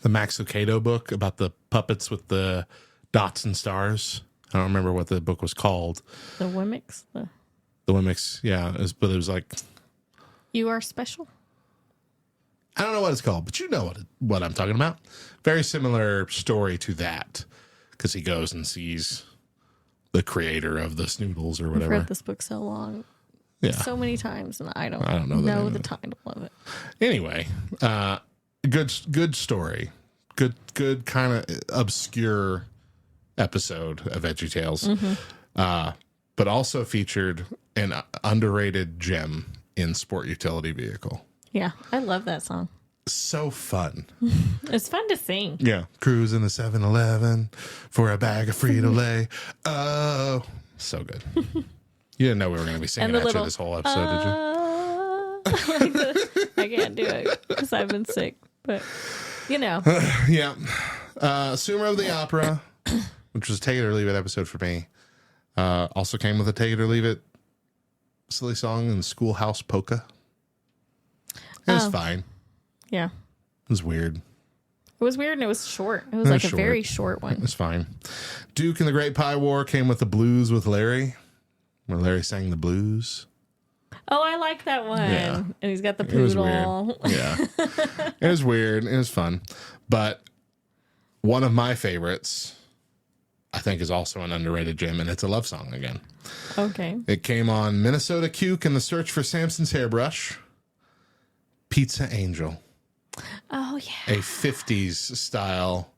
Max Lucado book about the puppets with the dots and stars. I don't remember what the book was called. The Wimmicks. The Wimmicks, yeah. But it was like... You Are Special? I don't know what it's called, but you know what I'm talking about. Very similar story to that. Because he goes and sees the creator of the Snoodles or whatever. I've read this book so long. Yeah. So many times, and I don't know the title of it. Anyway, good story. Good kind of obscure episode of VeggieTales. But also featured an underrated gem in Sport Utility Vehicle. Yeah, I love that song. So fun. It's fun to sing. Yeah. Cruising the 7-Eleven for a bag of Frito-Lay. Oh, so good. You didn't know we were going to be singing at you this whole episode, did you? I can't do it because I've been sick, but you know. Yeah. Sumer of the Opera, which was a Take It or Leave It episode for me. Also came with a Take It or Leave It silly song in Schoolhouse Polka. It was fine. Yeah. It was weird. It was weird and it was short. It was like a very short one. It was fine. Duke and the Great Pie War came with the Blues with Larry, where Larry sang the blues. Oh, I like that one. Yeah. And he's got the It was poodle. weird. Yeah. It was weird. It was fun. But one of my favorites, I think, is also an underrated gem, and it's a love song again. Okay. It came on Minnesota Cuke and the Search for Samson's Hairbrush. Pizza Angel. Oh, yeah. A 50s style,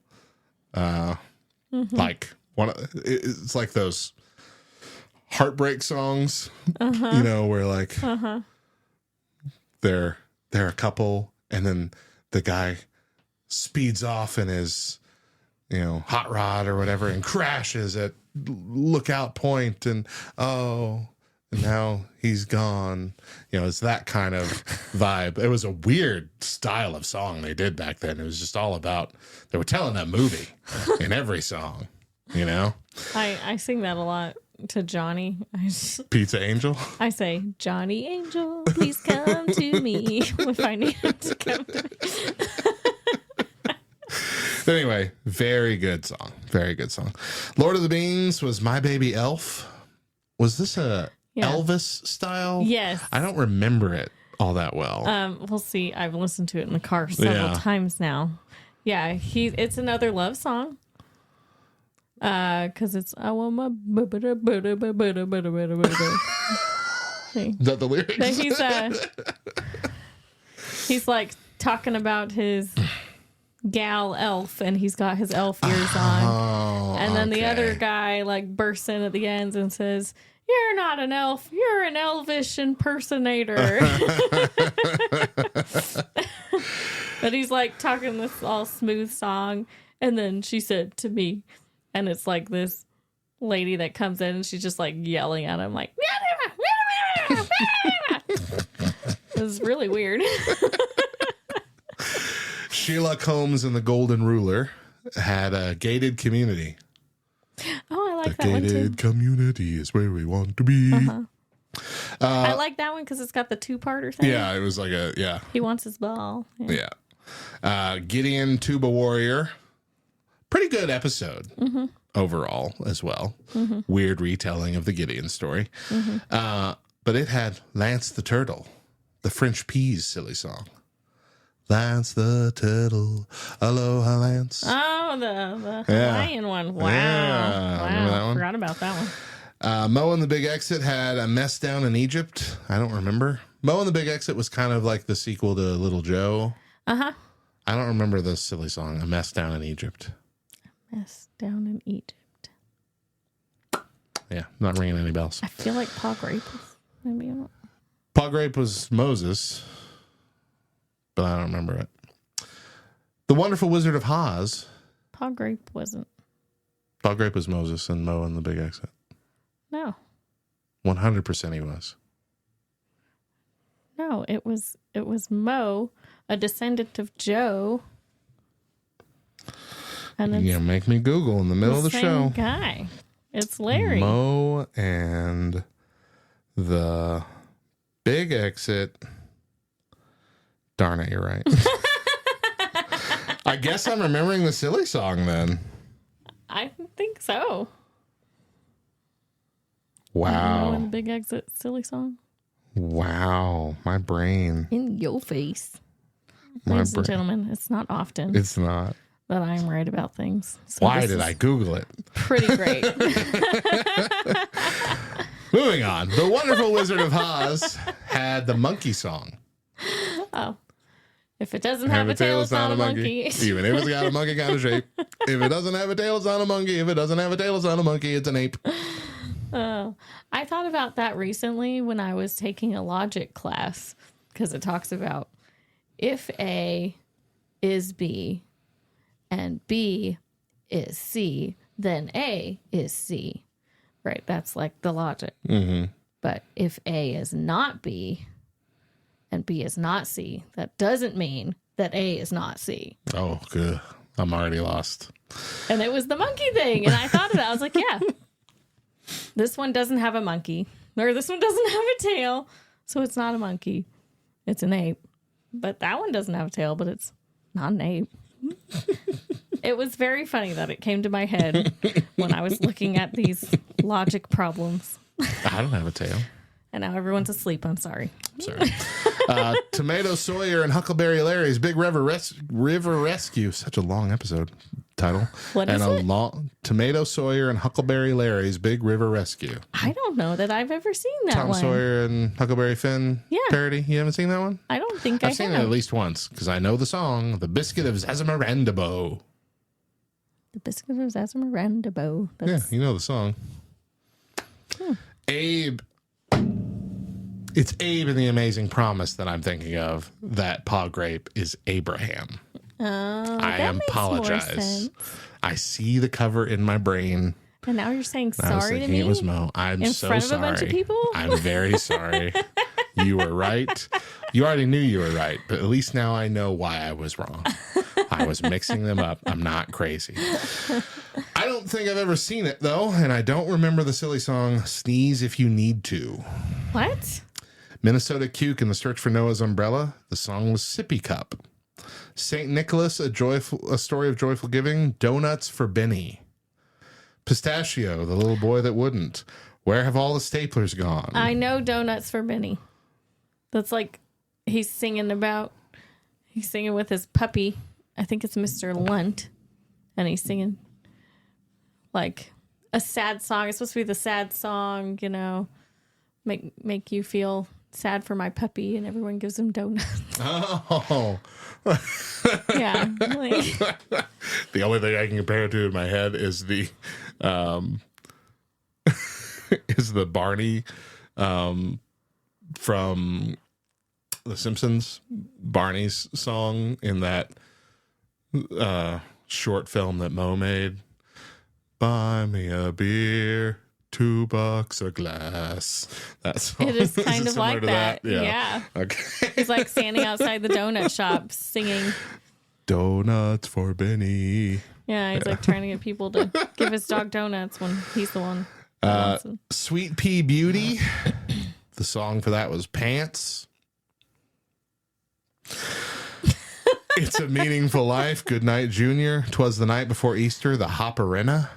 like it's like those heartbreak songs, you know, where like they're a couple and then the guy speeds off in his, hot rod or whatever and crashes at lookout point and now he's gone. It's that kind of vibe. It was a weird style of song they did back then. It was just all about, they were telling that movie in every song, I sing that a lot to Johnny. Pizza Angel. I say, Johnny Angel, please come to me if I need him to come to me. Anyway, very good song. Very good song. Lord of the Beans was My Baby Elf. Was this a Elvis style? Yes. I don't remember it all that well. We'll see. I've listened to it in the car several times now. Yeah, it's another love song. Because it's I want my Is that the lyrics? He's like talking about his gal elf, and he's got his elf ears on. And then the other guy like bursts in at the end and says, "You're not an elf, you're an elvish impersonator." But he's like talking this all smooth song, and then she said to me, and it's like this lady that comes in and she's just like yelling at him like it was really weird. Sherlock Holmes and the Golden Ruler had a gated community. Oh, I like the that one too. Gated community is where we want to be. I like that one because it's got the two-parter thing. Yeah, it was like He wants his ball. Yeah. Gideon Tuba Warrior. Pretty good episode overall as well. Weird retelling of the Gideon story. But it had Lance the Turtle, the French Peas silly song. Lance the Turtle, aloha Lance. Oh, the Hawaiian one. Wow. Yeah, remember that one? Forgot about that one. Mo and the Big Exit had A Mess Down in Egypt. I don't remember. Mo and the Big Exit was kind of like the sequel to Little Joe. I don't remember the silly song, A Mess Down in Egypt. Mess Down in Egypt. Yeah, not ringing any bells. I feel like Pa Grape was maybe. Pa Grape was Moses, but I don't remember it. The Wonderful Wizard of Oz. Pa Grape wasn't. Pa Grape was Moses and Mo and the Big Exit. No. 100% he was. No, it was Mo, a descendant of Joe. And You're going to make me Google in the middle of the show. Guy. It's Larry. Mo and the Big Exit. Darn it, you're right. I guess I'm remembering the silly song then. I think so. Wow. Mo and the Big Exit silly song. Wow. My brain. In your face. Ladies and gentlemen, it's not often. It's not. That I'm right about things. So why did I Google it? Pretty great. Moving on. The Wonderful Wizard of Oz had the monkey song. Oh. If it doesn't have a tail, it's not a monkey. Even if it's got a monkey kind of shape. If it doesn't have a tail, it's not a monkey. If it doesn't have a tail, it's not a monkey. It's an ape. Oh, I thought about that recently when I was taking a logic class, because it talks about if A is B and B is C, then A is C. Right? That's like the logic. But if A is not B and B is not C, that doesn't mean that A is not C. Oh, good. I'm already lost. And it was the monkey thing. And I thought of that. I was like, yeah, this one doesn't have a monkey. Or this one doesn't have a tail. So it's not a monkey. It's an ape. But that one doesn't have a tail, but it's not an ape. It was very funny that it came to my head when I was looking at these logic problems. I don't have a tail. And now everyone's asleep. I'm sorry. Sorry. Tomato Sawyer and Huckleberry Larry's Big River Rescue. Such a long episode title. What is it? Tomato Sawyer and Huckleberry Larry's Big River Rescue. I don't know that I've ever seen that Tom one. Sawyer and Huckleberry Finn parody. You haven't seen that one? I don't think I've seen it at least once because I know the song, The Biscuit of Zazamarandabo. The Biscuit of Zazamarandabo. Yeah, you know the song. Abe. It's Abe in The Amazing Promise that I'm thinking of. That Pa Grape is Abraham Oh, I that makes more apologize. sense. I see the cover in my brain. And now you're saying I was sorry to thinking me? it was Mo. I'm in so front of sorry. a bunch of people? I'm very sorry. You were right. You already knew you were right, but at least now I know why I was wrong. I was mixing them up. I'm not crazy. I don't think I've ever seen it, though, and I don't remember the silly song Sneeze If You Need To. What? Minnesota Cuke in the Search for Noah's Umbrella. The song was Sippy Cup. St. Nicholas, a story of joyful giving. Donuts for Benny. Pistachio, the little boy that wouldn't. Where have all the staplers gone? I know Donuts for Benny. That's like he's singing with his puppy. I think it's Mr. Lunt. And he's singing like a sad song. It's supposed to be the sad song, you know, make you feel sad for my puppy, and everyone gives him donuts. Oh. Yeah. Like, the only thing I can compare it to in my head is the Barney from The Simpsons, Barney's song in that short film that Mo made. Buy me a beer, $2 a glass. That's it is kind of like that. Yeah. Okay. He's like standing outside the donut shop singing. Donuts for Benny. Yeah, he's like trying to get people to give his dog donuts when he's the one. That wants them. Sweet Pea Beauty. The song for that was Pants. It's a Meaningful Life. Good Night, Junior. 'Twas the Night Before Easter. The Hopperina.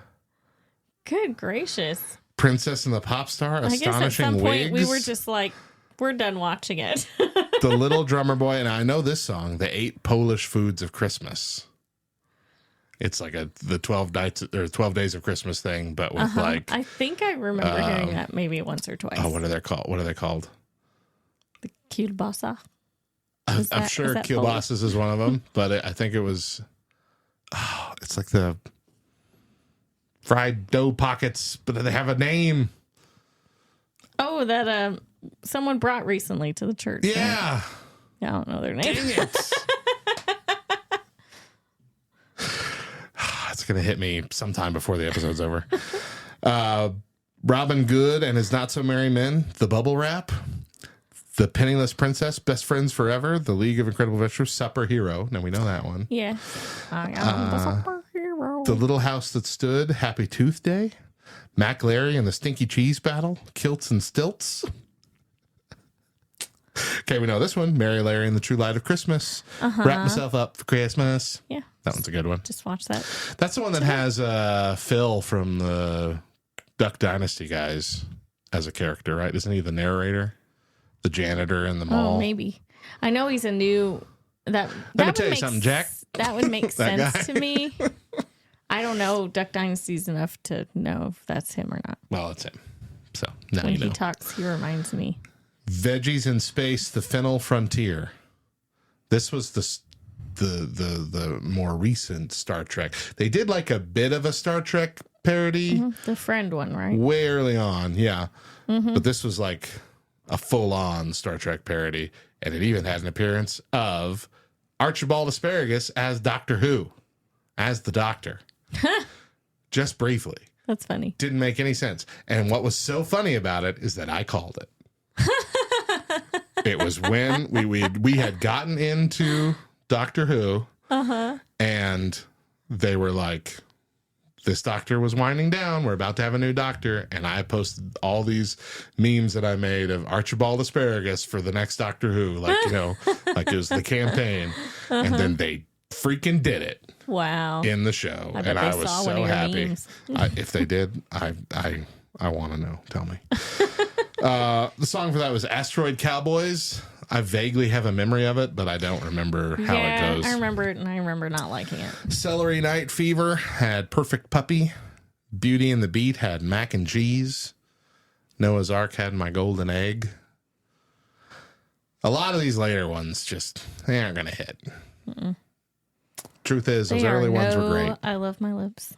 Good gracious. Princess and the Pop Star. I guess at Astonishing some point Wigs. we were just like, we're done watching it. The Little Drummer Boy. And I know this song, The 8 Polish Foods of Christmas. It's like the 12 nights or 12 days of Christmas thing, but with like, I think I remember hearing that maybe once or twice. oh, what are they called? What are they called? The kielbasa. I'm sure kielbasas is one of them, but I think it was, it's like the fried dough pockets, but they have a name. Oh, that someone brought recently to the church. Yeah. Right? Yeah, I don't know their name. Dang it. It's going to hit me sometime before the episode's over. Robin Good and His Not So Merry Men, The Bubble Wrap, The Penniless Princess, Best Friends Forever, The League of Incredible Adventures, Supper Hero. Now we know that one. Yeah. I am the superhero. The Little House That Stood, Happy Tooth Day, Mac Larry and the Stinky Cheese Battle, Kilts and Stilts. Okay, we know this one. Mary Larry and the True Light of Christmas. Wrap Myself Up for Christmas. Yeah. That one's a good one. Just watch that. That's the one that has Phil from the Duck Dynasty guys as a character, right? Isn't he the narrator? The janitor in the mall? Oh, maybe. I know he's a new... Let me tell you something, Jack. That would make That sense guy. to me. I don't know Duck Dynasties enough to know if that's him or not. Well, it's him. So now When you know. he talks, he reminds me. Veggies in Space, The Fennel Frontier. This was the more recent Star Trek. They did like a bit of a Star Trek parody The friend one, right? way early on, yeah. But this was like a full-on Star Trek parody, and it even had an appearance of Archibald Asparagus as Doctor Who, as the Doctor. Just briefly. That's funny. Didn't make any sense. And what was so funny about it is that I called it. It was when we had gotten into Doctor Who, and they were like, this doctor was winding down. We're about to have a new doctor. And I posted all these memes that I made of Archibald Asparagus for the next Doctor Who. Like, you know, like it was the campaign. And then they freaking did it Wow. in the show. I bet And they I was saw so one of your happy. memes. If they did, I want to know. Tell me. The song for that was Asteroid Cowboys. I vaguely have a memory of it, but I don't remember how it goes. I remember it, and I remember not liking it. Celery Night Fever had Perfect Puppy. Beauty and the Beat had Mac and Cheese. Noah's Ark had My Golden Egg. A lot of these later ones just, they aren't going to hit. Truth is, those early ones were great. I love my lips.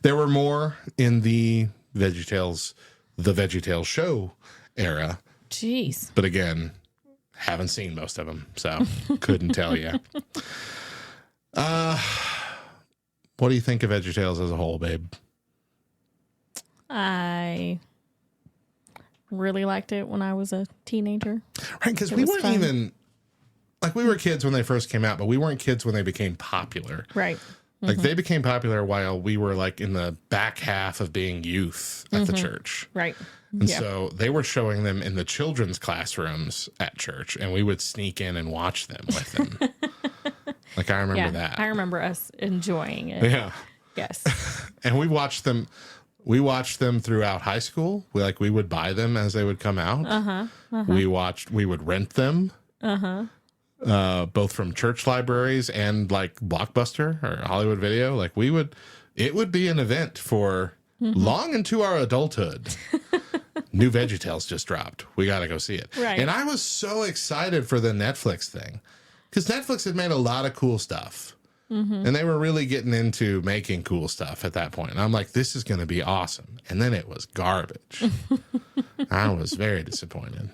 There were more in the VeggieTales show era. Jeez. But again, Haven't seen most of them, so couldn't tell you. What do you think of VeggieTales as a whole, babe? I really liked it when I was a teenager. Right, because we weren't even, like, we were kids when they first came out, but we weren't kids when they became popular. Right. Like, they became popular while we were, like, in the back half of being youth at the church. Right. And so they were showing them in the children's classrooms at church, and we would sneak in and watch them with them. Like, I remember that. I remember us enjoying it. Yeah. Yes. And we watched them. We watched them throughout high school. We would buy them as they would come out. We would rent them. Both from church libraries and like Blockbuster or Hollywood Video. Like it would be an event for long into our adulthood. New VeggieTales just dropped. We got to go see it. Right. And I was so excited for the Netflix thing because Netflix had made a lot of cool stuff. And they were really getting into making cool stuff at that point. And I'm like, this is going to be awesome. And then it was garbage. I was very disappointed.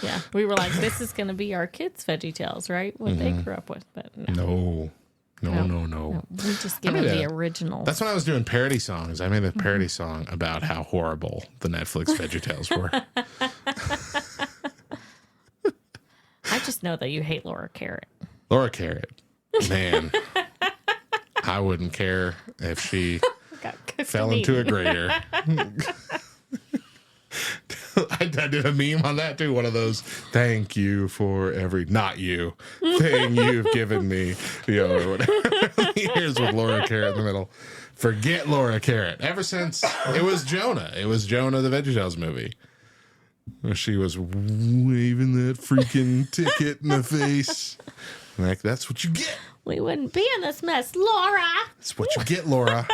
Yeah. We were like, this is going to be our kids' VeggieTales, right? What they grew up with. But No. We just give them the original. That's when I was doing parody songs. I made a parody song about how horrible the Netflix VeggieTales were. I just know that you hate Laura Carrot. Laura Carrot. Man, I wouldn't care if she fell into a grater. I did a meme on that too. One of those, thank you for every, not you, thing you've given me, or whatever. Here's with Laura Carrot in the middle. Forget Laura Carrot. Ever since it was Jonah the VeggieTales movie. Where she was waving that freaking ticket in the face. Like, that's what you get. We wouldn't be in this mess, Laura. That's what you get, Laura.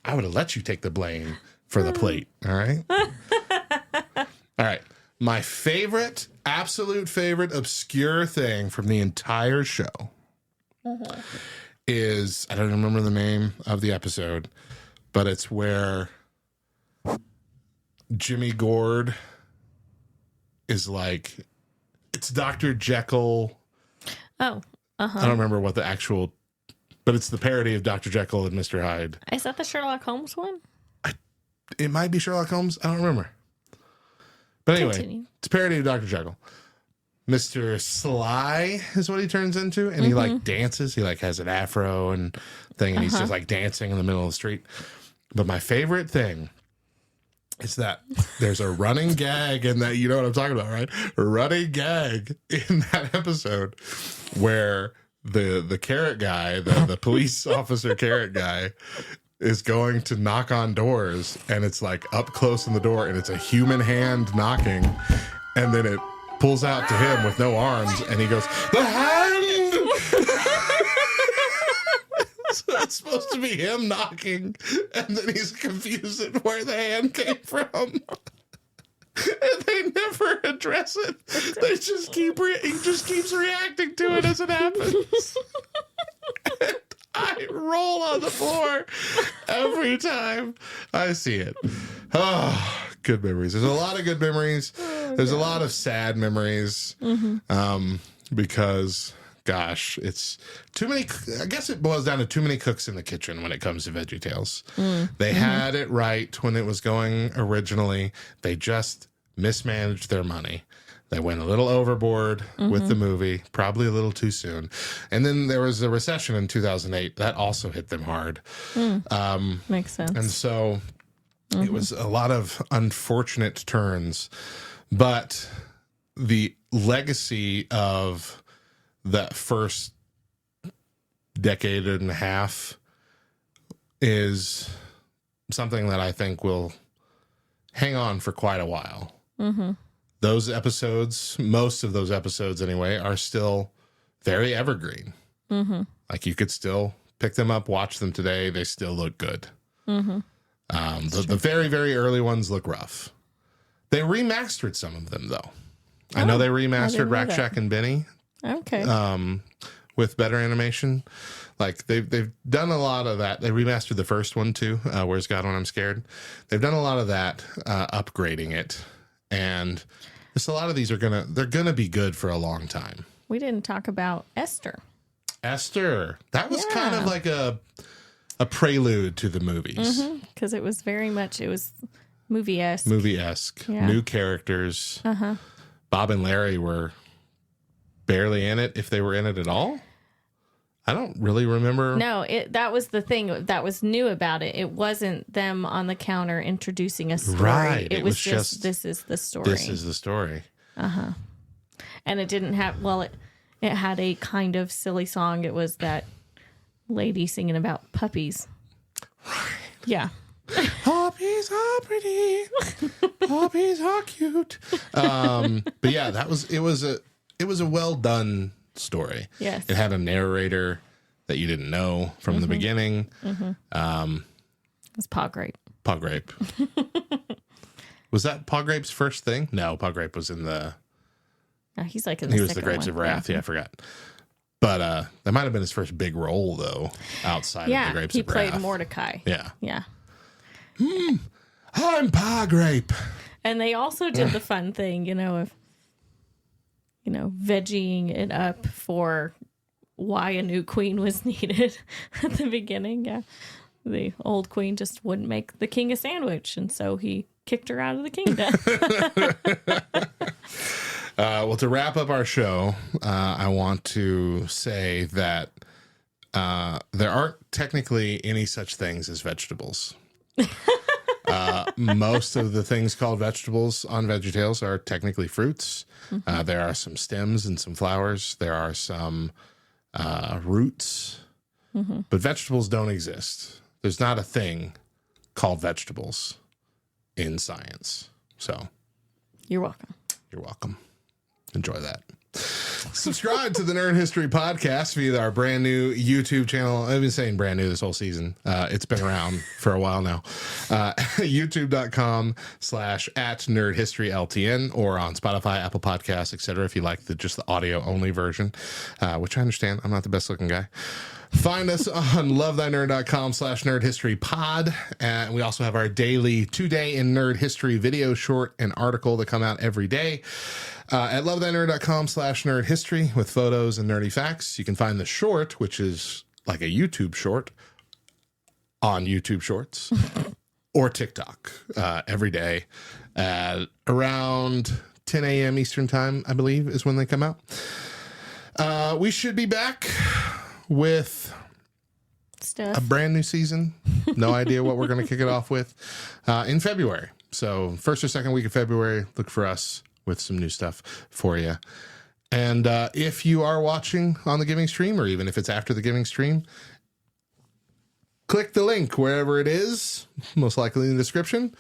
I would have let you take the blame for the plate. All right. All right. My favorite, absolute favorite, obscure thing from the entire show is, I don't remember the name of the episode, but it's where Jimmy Gord is like, it's Dr. Jekyll. Oh, I don't remember what the actual, but it's the parody of Dr. Jekyll and Mr. Hyde. Is that the Sherlock Holmes one? It might be Sherlock Holmes. I don't remember. But anyway, Continue. it's a parody of Dr. Jekyll. Mr. Sly is what he turns into, and he like dances. He like has an afro and thing, and he's just like dancing in the middle of the street. But my favorite thing is that there's a running gag in that, you know what I'm talking about, right? A running gag in that episode where the carrot guy, the police officer carrot guy, is going to knock on doors, and it's like up close in the door, and it's a human hand knocking, and then it pulls out to him with no arms, and he goes, "The hand!" So it's supposed to be him knocking, and then he's confused at where the hand came from. And they never address it. They just he just keeps reacting to it as it happens. And I roll on the floor every time I see it. Oh, good memories. There's a lot of good memories. There's a lot of sad memories. Because, gosh, it's too many. I guess it boils down to too many cooks in the kitchen when it comes to VeggieTales. They had it right when it was going originally. They just mismanaged their money. They went a little overboard with the movie, probably a little too soon. And then there was a recession in 2008. That also hit them hard. Makes sense. And so it was a lot of unfortunate turns. But the legacy of that first decade and a half is something that I think will hang on for quite a while. Those episodes, most of those episodes anyway, are still very evergreen. Like you could still pick them up, watch them today. They still look good. The very, very early ones look rough. They remastered some of them, though. I know they remastered Rack Shack and Benny. Okay. With better animation. Like they've done a lot of that. They remastered the first one too, Where's God When I'm Scared. They've done a lot of that, upgrading it. And Just a lot of these they're gonna be good for a long time. We didn't talk about Esther. Esther. That was kind of like a prelude to the movies. Because it was very much, it was movie-esque. Movie-esque. Yeah. New characters. Bob and Larry were barely in it, if they were in it at all. I don't really remember. No, that was the thing that was new about it. It wasn't them on the counter introducing a story. Right. It was just, this is the story. This is the story. And it didn't have, well, it had a kind of silly song. It was that lady singing about puppies. Yeah. Puppies are pretty. Puppies are cute. But yeah, it was a well done story. Yes. It had a narrator that you didn't know from the beginning. It was Paw Grape. Paw Grape. Was that Paw Grape's first thing? No, Paw Grape was in the... No, he's like in the He was the Grapes of Wrath. Yeah, I forgot. But that might have been his first big role, though, outside of the Grapes of Wrath. He played Mordecai. Yeah. Yeah. I'm Paw Grape. And they also did the fun thing, of veggieing it up for why a new queen was needed at the beginning. Yeah. The old queen just wouldn't make the king a sandwich, and so he kicked her out of the kingdom. Well, to wrap up our show, I want to say that there aren't technically any such things as vegetables. Most of the things called vegetables on VeggieTales are technically fruits. There are some stems and some flowers. There are some roots. But vegetables don't exist. There's not a thing called vegetables in science. So You're welcome. you're welcome. Enjoy that. Subscribe to the Nerd History Podcast via our brand new YouTube channel. I've been saying brand new this whole season. It's been around for a while now. YouTube.com/@NerdHistoryLTN or on Spotify, Apple Podcasts, etc. if you like just the audio only version, which I understand. I'm not the best looking guy. Find us on lovethynerd.com/nerdhistorypod. And we also have our daily 2-day in nerd history video short and article that come out every day. At lovethynerd.com/nerdhistory with photos and nerdy facts. You can find the short, which is like a YouTube short, on YouTube Shorts or TikTok every day at around 10 a.m. Eastern time, I believe, is when they come out. We should be back with Stuff. a brand new season. No idea what we're going to kick it off with in February. So first or second week of February, look for us with some new stuff for you. And if you are watching on the Giving Stream, or even if it's after the Giving Stream, click the link wherever it is, most likely in the description.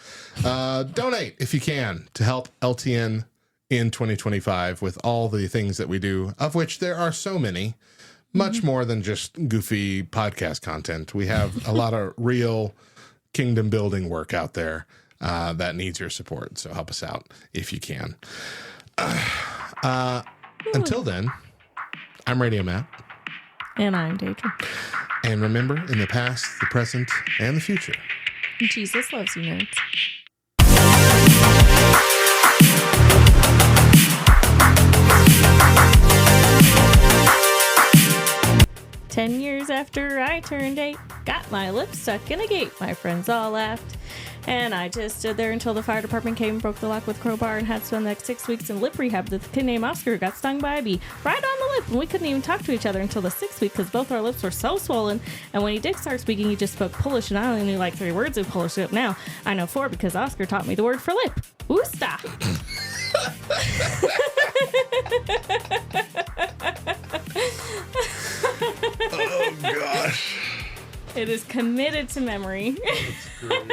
Donate if you can to help LTN in 2025 with all the things that we do, of which there are so many, much more than just goofy podcast content. We have a lot of real kingdom building work out there that needs your support. So help us out if you can. Until then, I'm Radio Matt. And I'm Deidra. And remember, in the past, the present, and the future, Jesus loves you, nerds. 10 years after I turned 8, got my lips stuck in a gate. My friends all laughed, and I just stood there until the fire department came and broke the lock with a crowbar and had to spend the next 6 weeks in lip rehab. The kid named Oscar got stung by a bee right on the lip, and we couldn't even talk to each other until the 6th week because both our lips were so swollen. And when he did start speaking, he just spoke Polish, and I only knew like 3 words of Polish. Now I know 4 because Oscar taught me the word for lip. Usta. oh gosh. It is committed to memory. That's great.